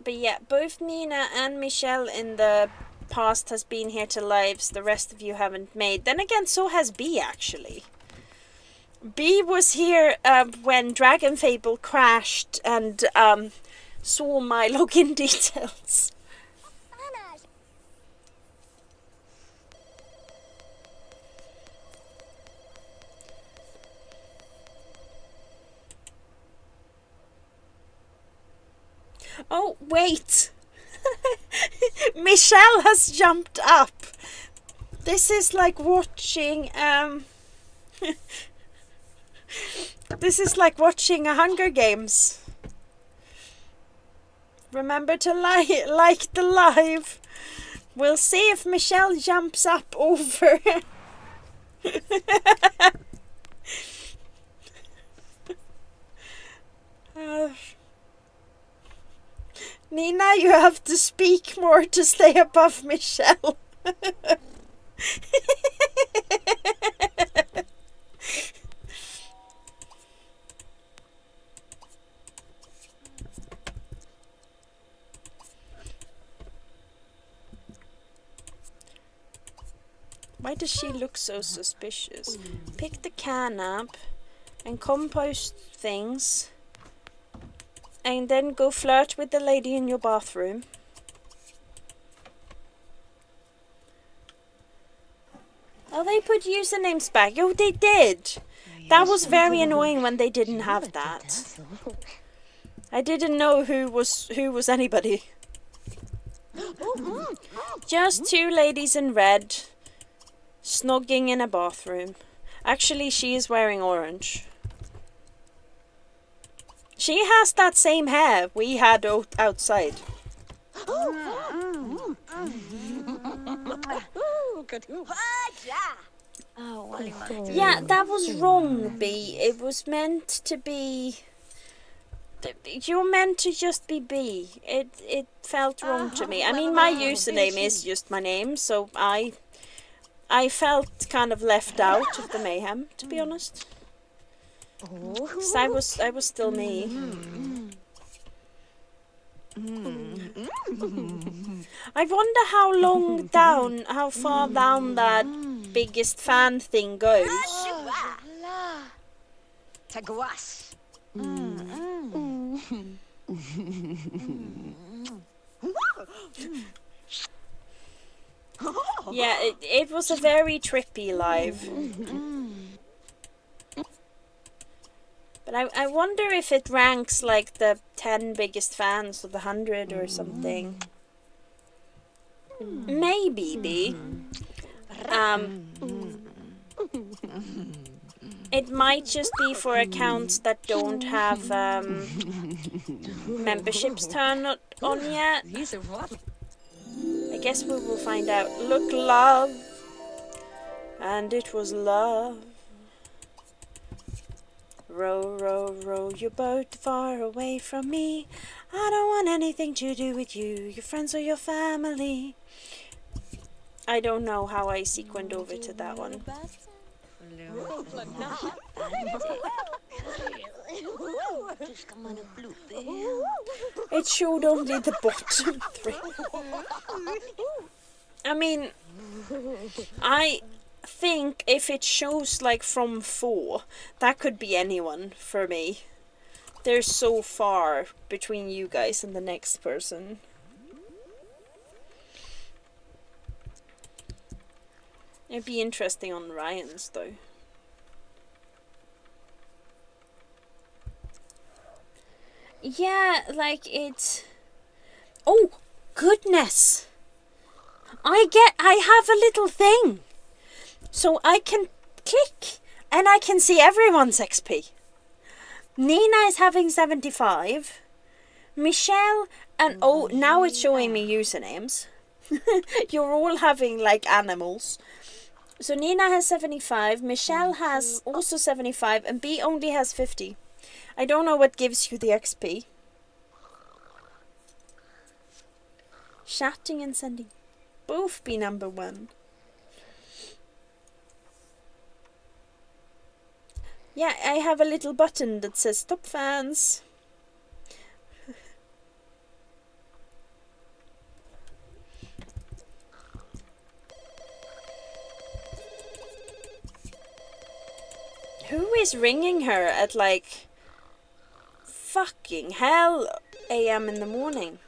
But yeah, both Nina and Michelle in the past has been here to lives. The rest of you haven't made. Then again, so has B actually. B was here when Dragon Fable crashed and saw my login details. Oh, wait. Michelle has jumped up. This is like watching this is like watching a Hunger Games. Remember to like the live. We'll see if Michelle jumps up over. Nina, you have to speak more to stay above Michelle. Why does she look so suspicious? Pick the can up and compost things. And then go flirt with the lady in your bathroom. Oh, they put usernames back. Oh, they did. That was very annoying when they didn't have that. I didn't know who was anybody. Just two ladies in red, snogging in a bathroom. Actually, she is wearing orange. She has that same hair we had outside. Yeah, that was wrong, B. It was meant to be... You're meant to just be B. It felt wrong to me. I mean, my username is just my name, so I felt kind of left out of the mayhem, to be honest. So I was still me. I wonder how far down that biggest fan thing goes. Yeah, it was a very trippy live. But I wonder if it ranks like the 10 biggest fans or the 100 or something. Maybe, B. It might just be for accounts that don't have memberships turned on yet. I guess we will find out. Look, love. And it was love. Row, row, row your boat far away from me. I don't want anything to do with you, your friends or your family. I don't know how I sequenced over to that one. It showed only the bottom three. I mean, I think if it shows like from 4, that could be anyone for me. There's so far between you guys and the next person. It'd be interesting on Ryan's though. Yeah, like it's... Oh, goodness! I have a little thing. So I can click and I can see everyone's XP. Nina is having 75. Michelle and... Oh, now it's showing me usernames. You're all having like animals. So Nina has 75. Michelle has also 75. And B only has 50. I don't know what gives you the XP. Chatting and sending. Both be number 1. Yeah, I have a little button that says Top Fans. Who is ringing her at like fucking hell AM in the morning?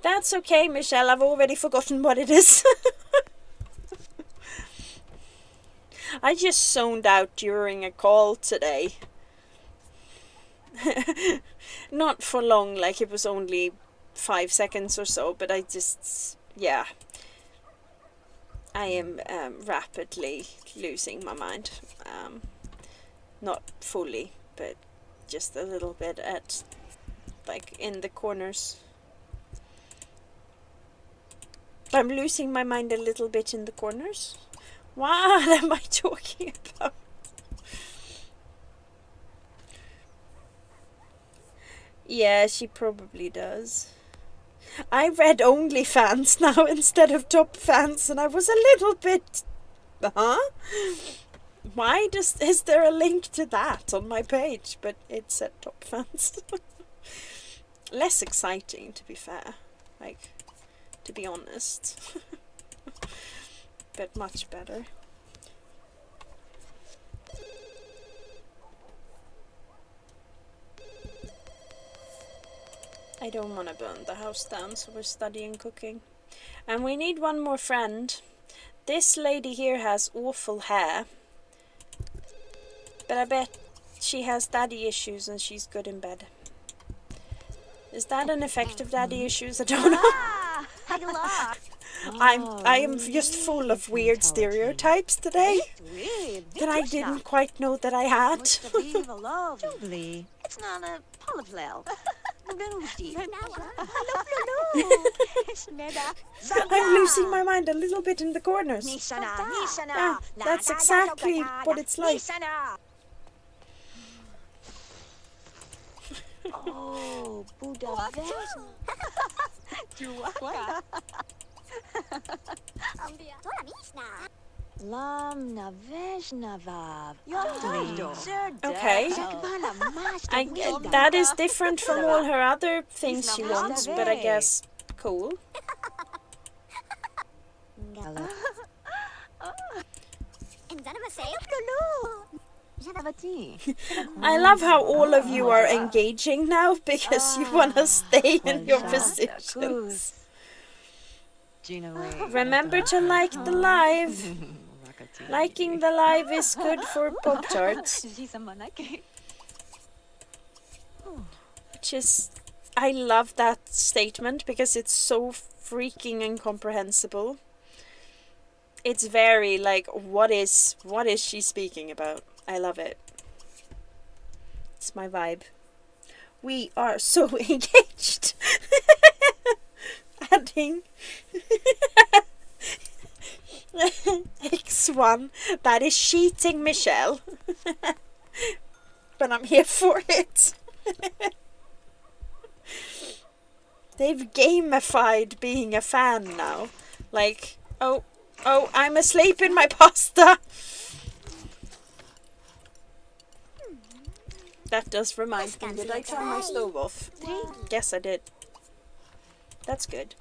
That's okay, Michelle. I've already forgotten what it is. I just zoned out during a call today. Not for long, like it was only 5 seconds or so, but I just, yeah. I am rapidly losing my mind. Not fully, but just a little bit at, like, in the corners. I'm losing my mind a little bit in the corners. What am I talking about? Yeah, she probably does. I read OnlyFans now instead of Top Fans, and I was a little bit... Huh? Why is there a link to that on my page? But it said Top Fans. Less exciting, to be fair. Like, to be honest. But much better. I don't want to burn the house down, so we're studying cooking. And we need one more friend. This lady here has awful hair. But I bet she has daddy issues and she's good in bed. Is that an effect of daddy issues? I don't know. I am just full of weird stereotypes today that I didn't quite know that I had. It's not a polyplel. I'm losing my mind a little bit in the corners. Yeah, that's exactly what it's like. Oh, Buddha. Okay. That is different from all her other things she wants, but I guess cool. I love how all of you are engaging now because you want to stay in your positions. Remember to like the live. Liking the live is good for Pop-Tarts. Which is... I love that statement because it's so freaking incomprehensible. It's very like, what is she speaking about? I love it. It's my vibe. We are so engaged. Adding X1. That is cheating, Michelle. But I'm here for it. They've gamified being a fan now. Like, oh, I'm asleep in my pasta. That does remind me. Did I turn my stove off? Yes, I did. That's good.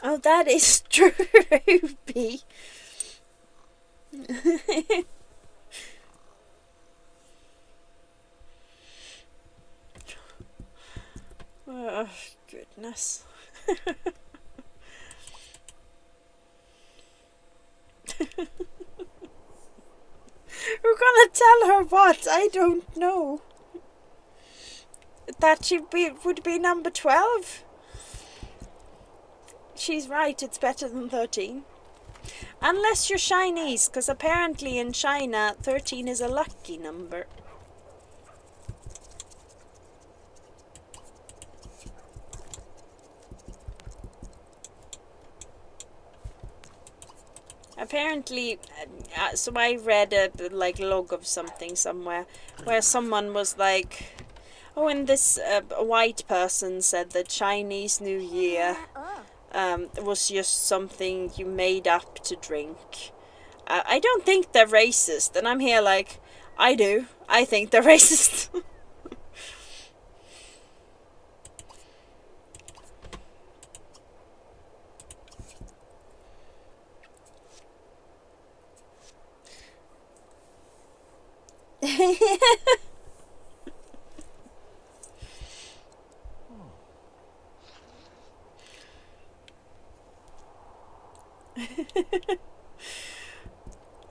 Oh, that is true, B. Oh, goodness. We're gonna tell her what? I don't know. That would be number 12. She's right, it's better than 13. Unless you're Chinese, because apparently in China, 13 is a lucky number. Apparently, so I read a like log of something somewhere where someone was like, oh, and this white person said that Chinese New Year was just something you made up to drink. I don't think they're racist, and I'm here like, I do. I think they're racist.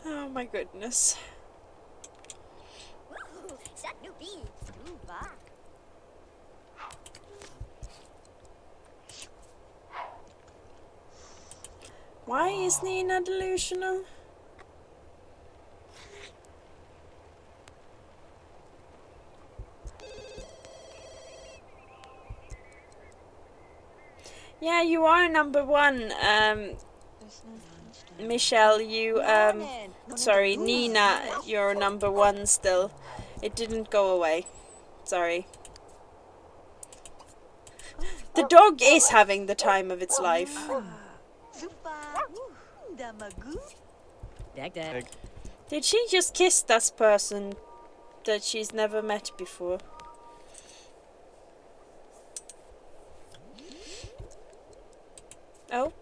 Oh my goodness. Why is Nina delusional? Yeah, you are number 1. Michelle, you, sorry, Nina, you're number 1 still. It didn't go away. Sorry. The dog is having the time of its life. Did she just kiss this person that she's never met before? Oh,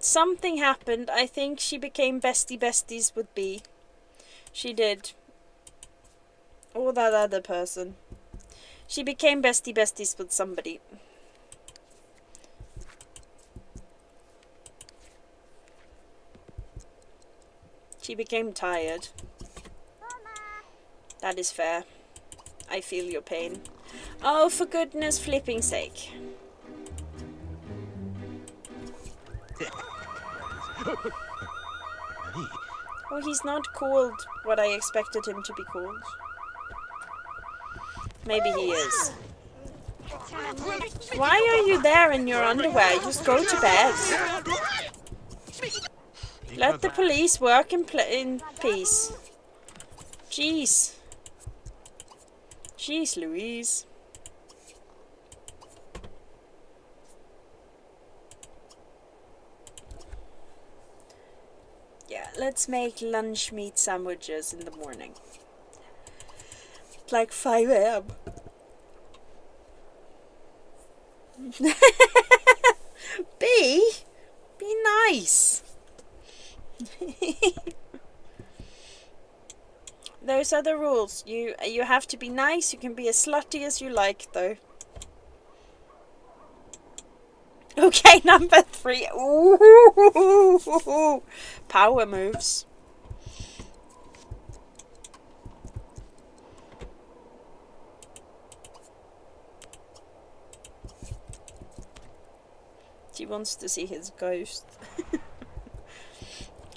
something happened. I think she became besties with B. She did. Or that other person. She became besties with somebody. She became tired. That is fair. I feel your pain. Oh, for goodness flipping sake. Oh, he's not called what I expected him to be called. Maybe he is. Why are you there in your underwear? Just go to bed. Let the police work in peace. Jeez. Jeez, Louise. Yeah, let's make lunch meat sandwiches in the morning. Like 5 a.m. Be nice. Those are the rules. You have to be nice. You can be as slutty as you like, though. Okay, number 3. Ooh, power moves. She wants to see his ghost.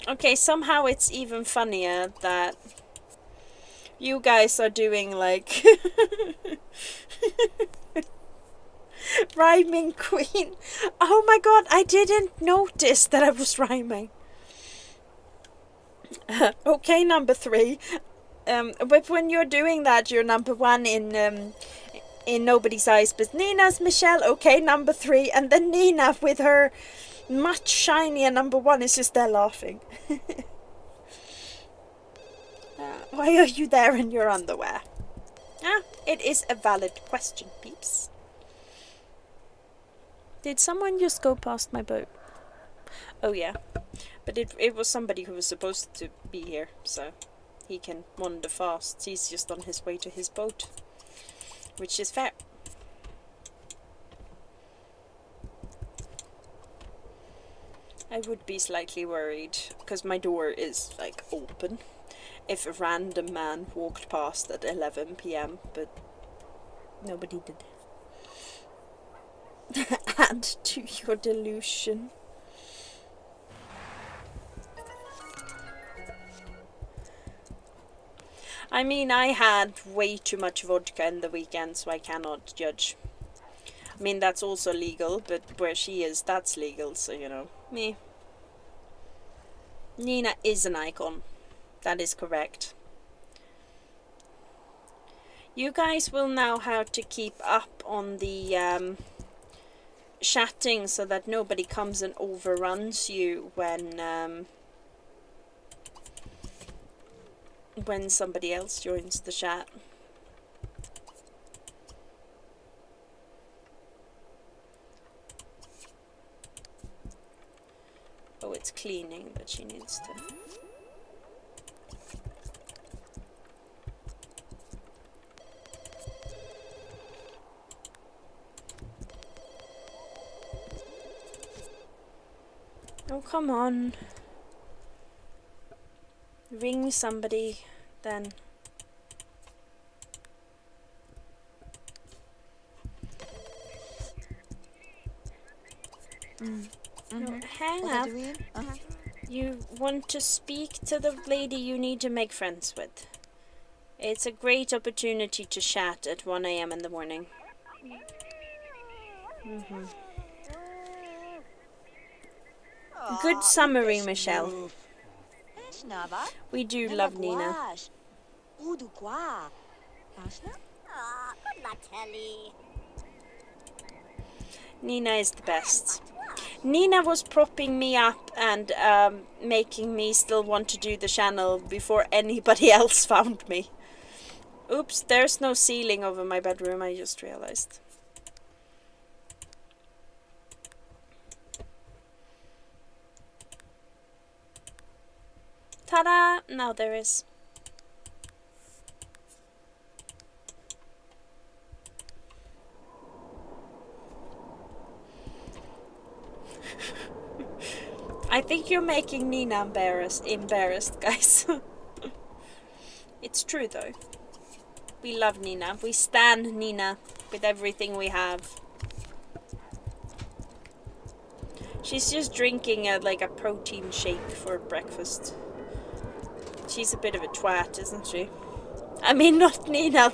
Okay, somehow it's even funnier that you guys are doing like rhyming queen. Oh my god, I didn't notice that I was rhyming. Okay, number 3. But when you're doing that, you're number 1 in Nobody's Eyes but Nina's, Michelle. Okay, number 3, and then Nina with her much shinier number 1 is just there laughing. Why are you there in your underwear? It is a valid question, peeps. Did someone just go past my boat? Oh yeah, but it was somebody who was supposed to be here, so he can wander fast. He's just on his way to his boat, which is fair. I would be slightly worried, because my door is, like, open, if a random man walked past at 11 p.m, but nobody did. Add to your delusion. I mean, I had way too much vodka in the weekend, so I cannot judge. I mean, that's also legal, but where she is, that's legal, so, you know, me. Nina is an icon. That is correct. You guys will now have to keep up on the chatting so that nobody comes and overruns you when somebody else joins the chat. Oh, it's cleaning that she needs to. Oh, come on. Ring somebody, then. No, hang up. You want to speak to the lady you need to make friends with. It's a great opportunity to chat at 1 a.m. in the morning. Good summary, Michelle. We do love Nina. Nina is the best. Nina was propping me up and making me still want to do the channel before anybody else found me. Oops, there's no ceiling over my bedroom, I just realized. Ta-da! Now there is. I think you're making Nina embarrassed, guys. It's true though. We love Nina. We stand Nina with everything we have. She's just drinking like a protein shake for breakfast. She's a bit of a twat, isn't she? I mean, not Nina,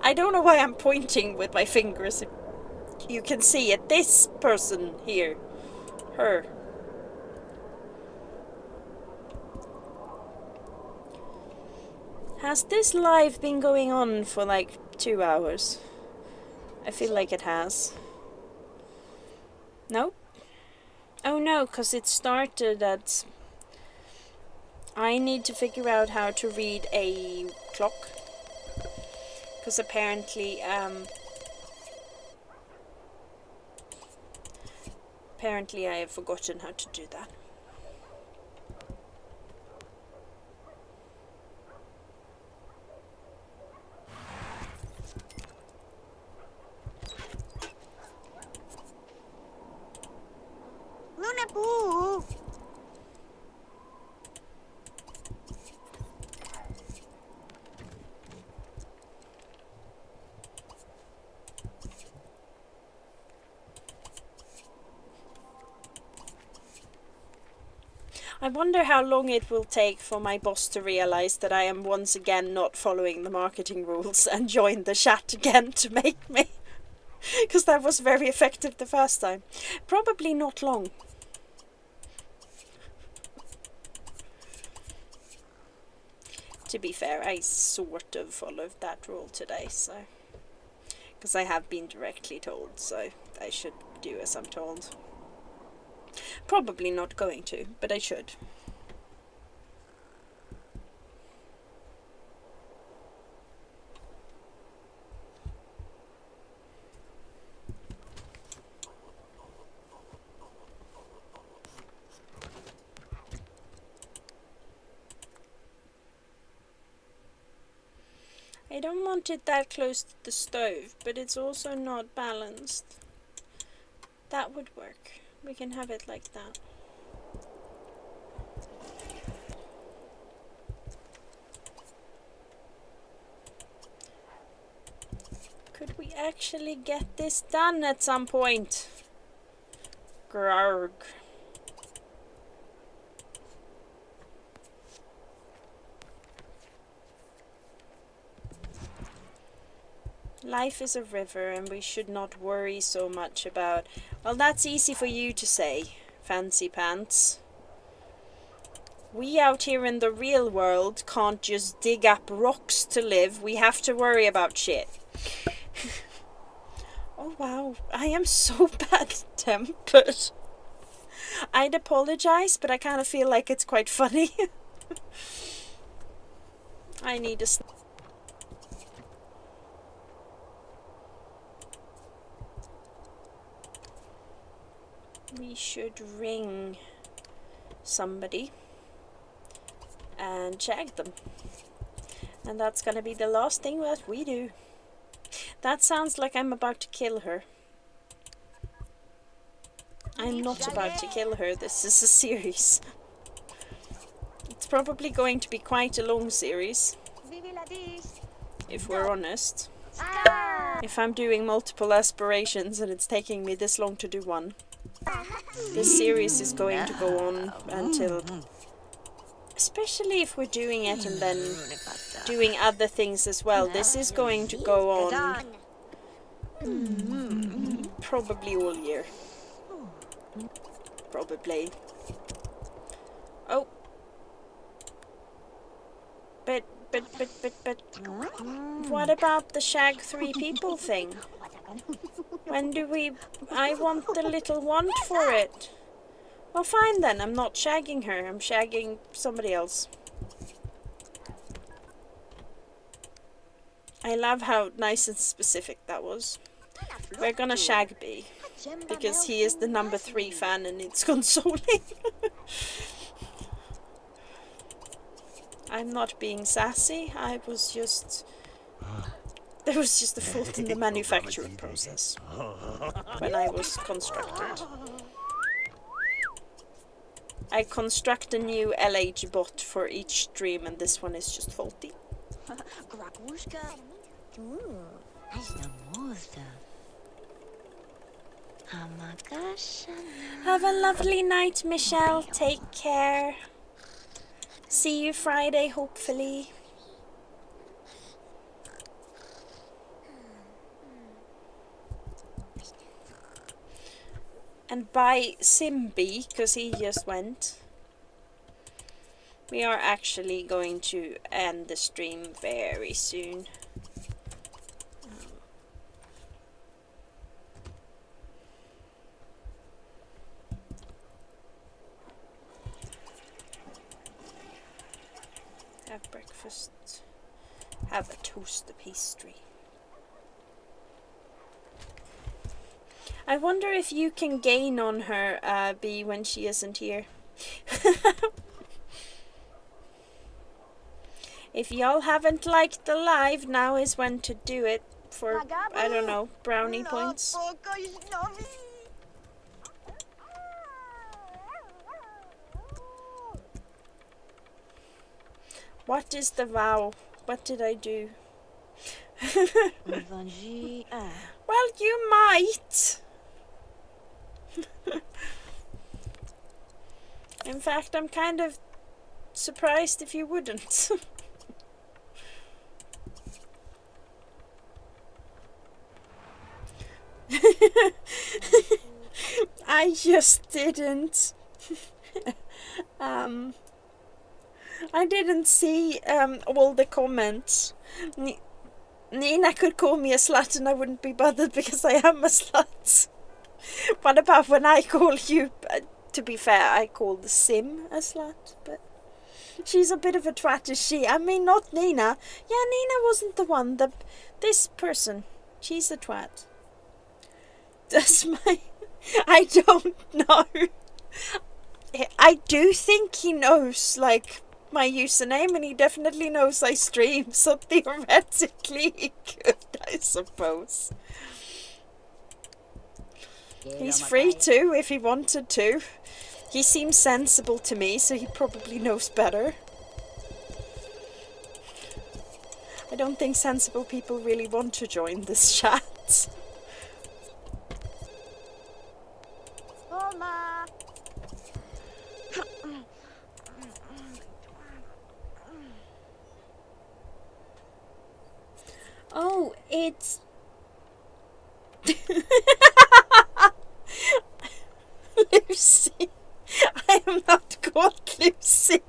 I don't know why I'm pointing with my fingers. You can see it. This person here. Her. Has this live been going on for like 2 hours? I feel like it has. No? Oh no, because it started at I need to figure out how to read a clock. Because apparently, apparently I have forgotten how to do that. Luna Boo. I wonder how long it will take for my boss to realize that I am once again not following the marketing rules and join the chat again to make me. Because that was very effective the first time. Probably not long. To be fair, I sort of followed that rule today, so... Because I have been directly told, so I should do as I'm told. Probably not going to, but I should. I don't want it that close to the stove, but it's also not balanced. That would work. We can have it like that. Could we actually get this done at some point? Grarg. Life is a river and we should not worry so much about... Well, that's easy for you to say, Fancy Pants. We out here in the real world can't just dig up rocks to live. We have to worry about shit. Oh wow, I am so bad-tempered. I'd apologize, but I kind of feel like it's quite funny. I need a... We should ring somebody and check them. And that's gonna be the last thing that we do. That sounds like I'm about to kill her. I'm not about to kill her, this is a series. It's probably going to be quite a long series, if we're honest. If I'm doing multiple aspirations and it's taking me this long to do one. This series is going to go on until... Especially if we're doing it and then doing other things as well. This is going to go on probably all year. Probably. Oh. But, what about the shag 3 people thing? When do we... I want the little wand for it. Well, fine then. I'm not shagging her. I'm shagging somebody else. I love how nice and specific that was. We're gonna shag B. Because he is the number 3 fan and needs consoling. I'm not being sassy. I was just... There was just a fault in the manufacturing process. When I was constructed. I construct a new LH bot for each stream and this one is just faulty. Have a lovely night, Michelle. Take care. See you Friday, hopefully. And by Simbi, because he just went, we are actually going to end the stream very soon. Have breakfast. Have a toast pastry. I wonder if you can gain on her, Bee, when she isn't here. If y'all haven't liked the live, now is when to do it for, I don't know, brownie points. What is the vow? What did I do? Well, you might. In fact, I'm kind of surprised if you wouldn't. I just didn't. I didn't see all the comments. Nina could call me a slut and I wouldn't be bothered because I am a slut. What about when I call you? To be fair, I call the Sim a slut, but she's a bit of a twat, is she? I mean, not Nina. Yeah, Nina wasn't the one. This person, she's a twat. Does my... I don't know. I do think he knows, like, my username, and he definitely knows I stream, so theoretically he could, I suppose. He's free to, if he wanted to. He seems sensible to me, so he probably knows better. I don't think sensible people really want to join this chat. Mama. Oh, it's... Lucy. I am not called Lucy.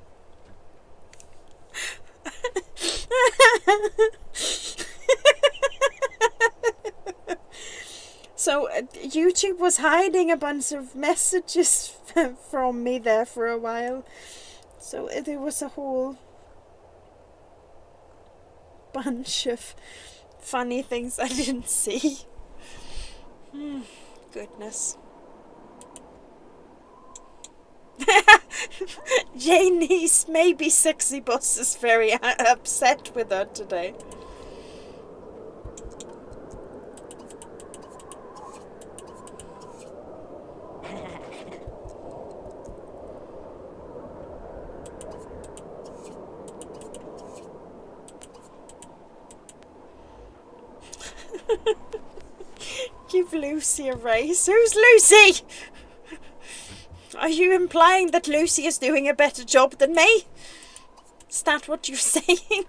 So YouTube was hiding a bunch of messages from me there for a while. So there was a whole bunch of funny things I didn't see. Goodness. Janie's maybe sexy boss is very upset with her today. Give Lucy a raise. Who's Lucy? Are you implying that Lucy is doing a better job than me? Is that what you're saying?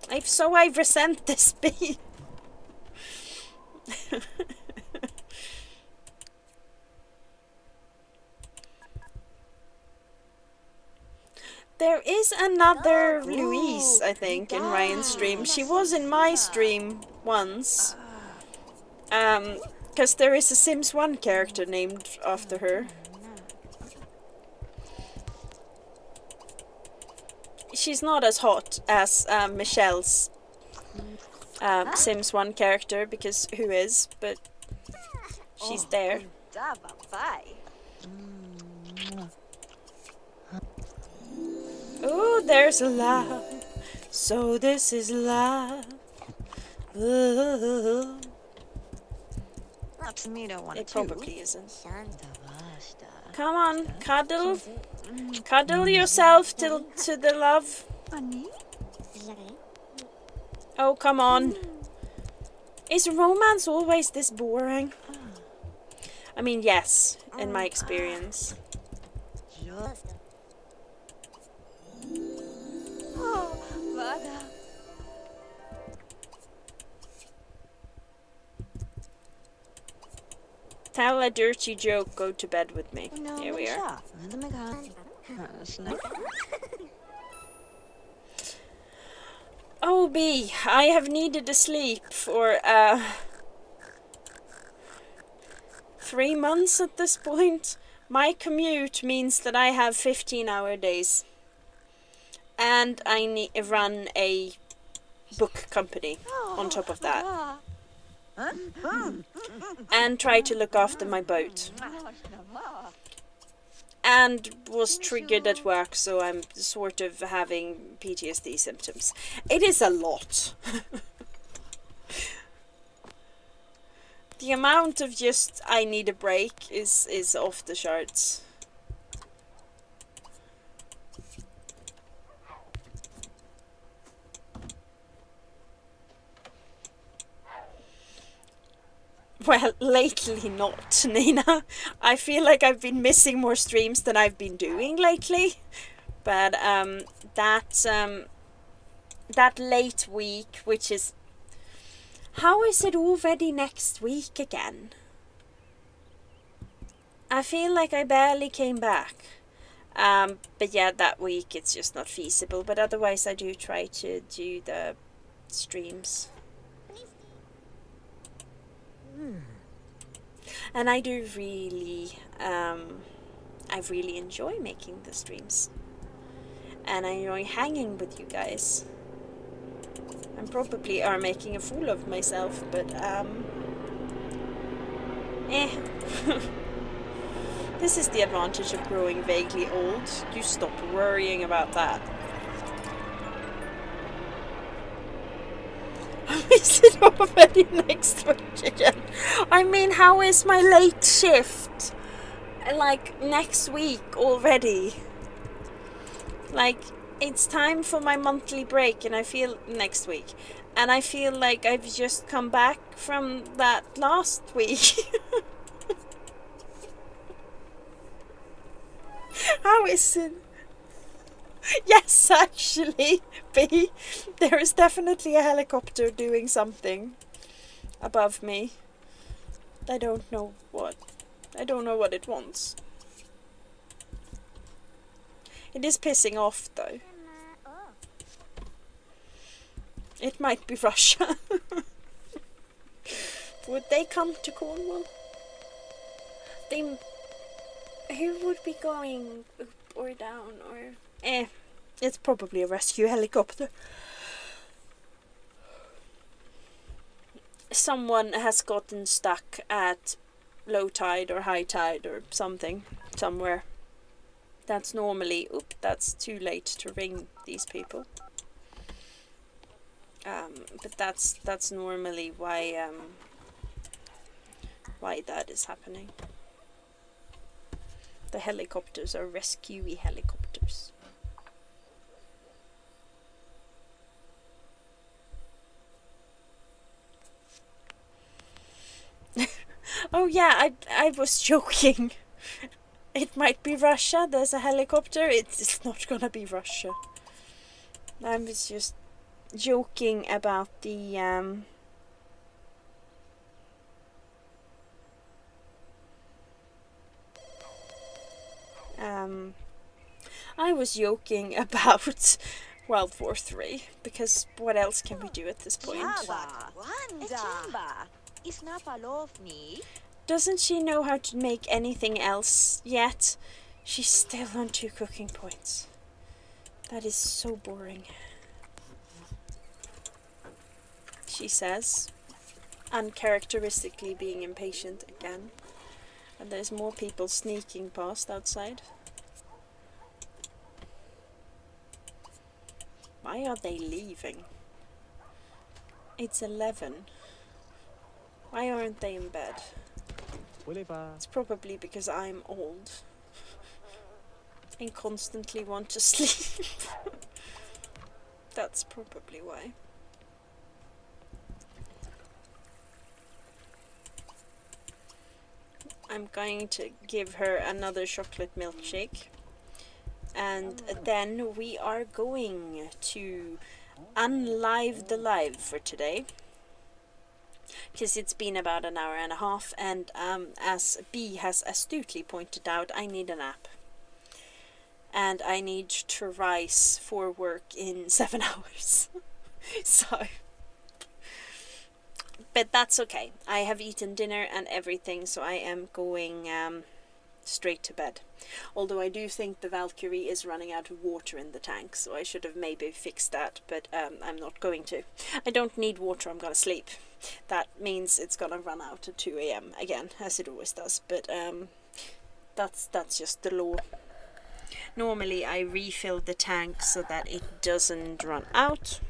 If so, I resent this bee. There is another Louise, I think, in Ryan's stream. She was in my stream once. Because there is a Sims 1 character named after her. She's not as hot as Michelle's Sims 1 character, because who is, but she's there. Oh, there's love. So this is love. Ooh. It probably isn't. Come on, cuddle. Cuddle yourself to the love. Oh, come on. Is romance always this boring? I mean, yes, in my experience. Tell a dirty joke, go to bed with me. Here we are. Oh, B, I have needed to sleep for 3 months at this point. My commute means that I have 15-hour days. And I run a book company on top of that. And try to look after my boat. And was triggered at work, so I'm sort of having PTSD symptoms. It is a lot. The amount of just I need a break is off the charts. Well, lately not, Nina. I feel like I've been missing more streams than I've been doing lately. But that late week, which is... How is it already next week again? I feel like I barely came back. But yeah, that week it's just not feasible. But otherwise I do try to do the streams. And I do really, I really enjoy making the streams. And I enjoy hanging with you guys. I probably are making a fool of myself, but, This is the advantage of growing vaguely old. You stop worrying about that. Is it already next week again? I mean, how is my late shift? Like, next week already. Like, it's time for my monthly break, and I feel... Next week. And I feel like I've just come back from that last week. How is it? Yes, actually, B. There is definitely a helicopter doing something above me. I don't know what. I don't know what it wants. It is pissing off, though. It might be Russia. Would they come to Cornwall? They... Who would be going up or down or... It's probably a rescue helicopter. Someone has gotten stuck at low tide or high tide or something, somewhere. That's normally... Oop, that's too late to ring these people. But that's normally why that is happening. The helicopters are rescue helicopters. Oh yeah, I was joking. It might be Russia. There's a helicopter. It's not gonna be Russia. I was just joking about the I was joking about World War III, because what else can we do at this point? Doesn't she know how to make anything else yet? She's still on 2 cooking points. That is so boring. She says, uncharacteristically being impatient again. And there's more people sneaking past outside. Why are they leaving? It's 11. Why aren't they in bed? It's probably because I'm old and constantly want to sleep. That's probably why. I'm going to give her another chocolate milkshake. And then we are going to unlive the live for today. Because it's been about an hour and a half, and as B has astutely pointed out, I need a nap. And I need to rise for work in 7 hours. So... But that's okay. I have eaten dinner and everything, so I am going straight to bed. Although I do think the Valkyrie is running out of water in the tank, so I should have maybe fixed that, but I'm not going to. I don't need water, I'm gonna sleep. That means it's gonna run out at 2 a.m. again, as it always does, but that's just the law. Normally I refill the tank so that it doesn't run out,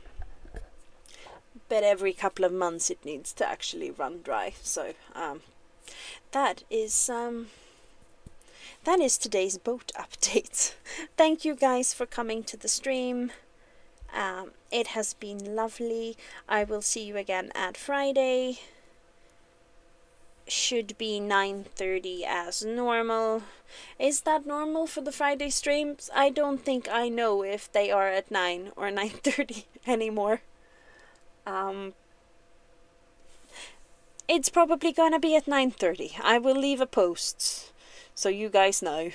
but every couple of months it needs to actually run dry. So that is today's boat update. Thank you guys for coming to the stream. It has been lovely. I will see you again at Friday. Should be 9:30 as normal. Is that normal for the Friday streams? I don't think I know if they are at 9 or 9:30 anymore. It's probably gonna be at 9:30. I will leave a post so you guys know.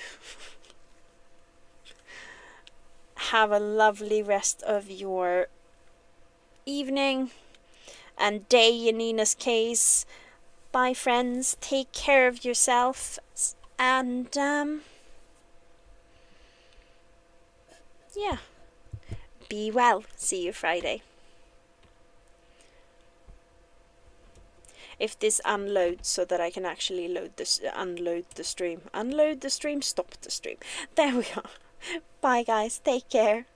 Have a lovely rest of your evening and day in Nina's case. Bye friends, take care of yourself, and yeah, be well. See you Friday. If this unloads so that I can actually unload the stream, stop the stream. There we are. Bye guys, take care.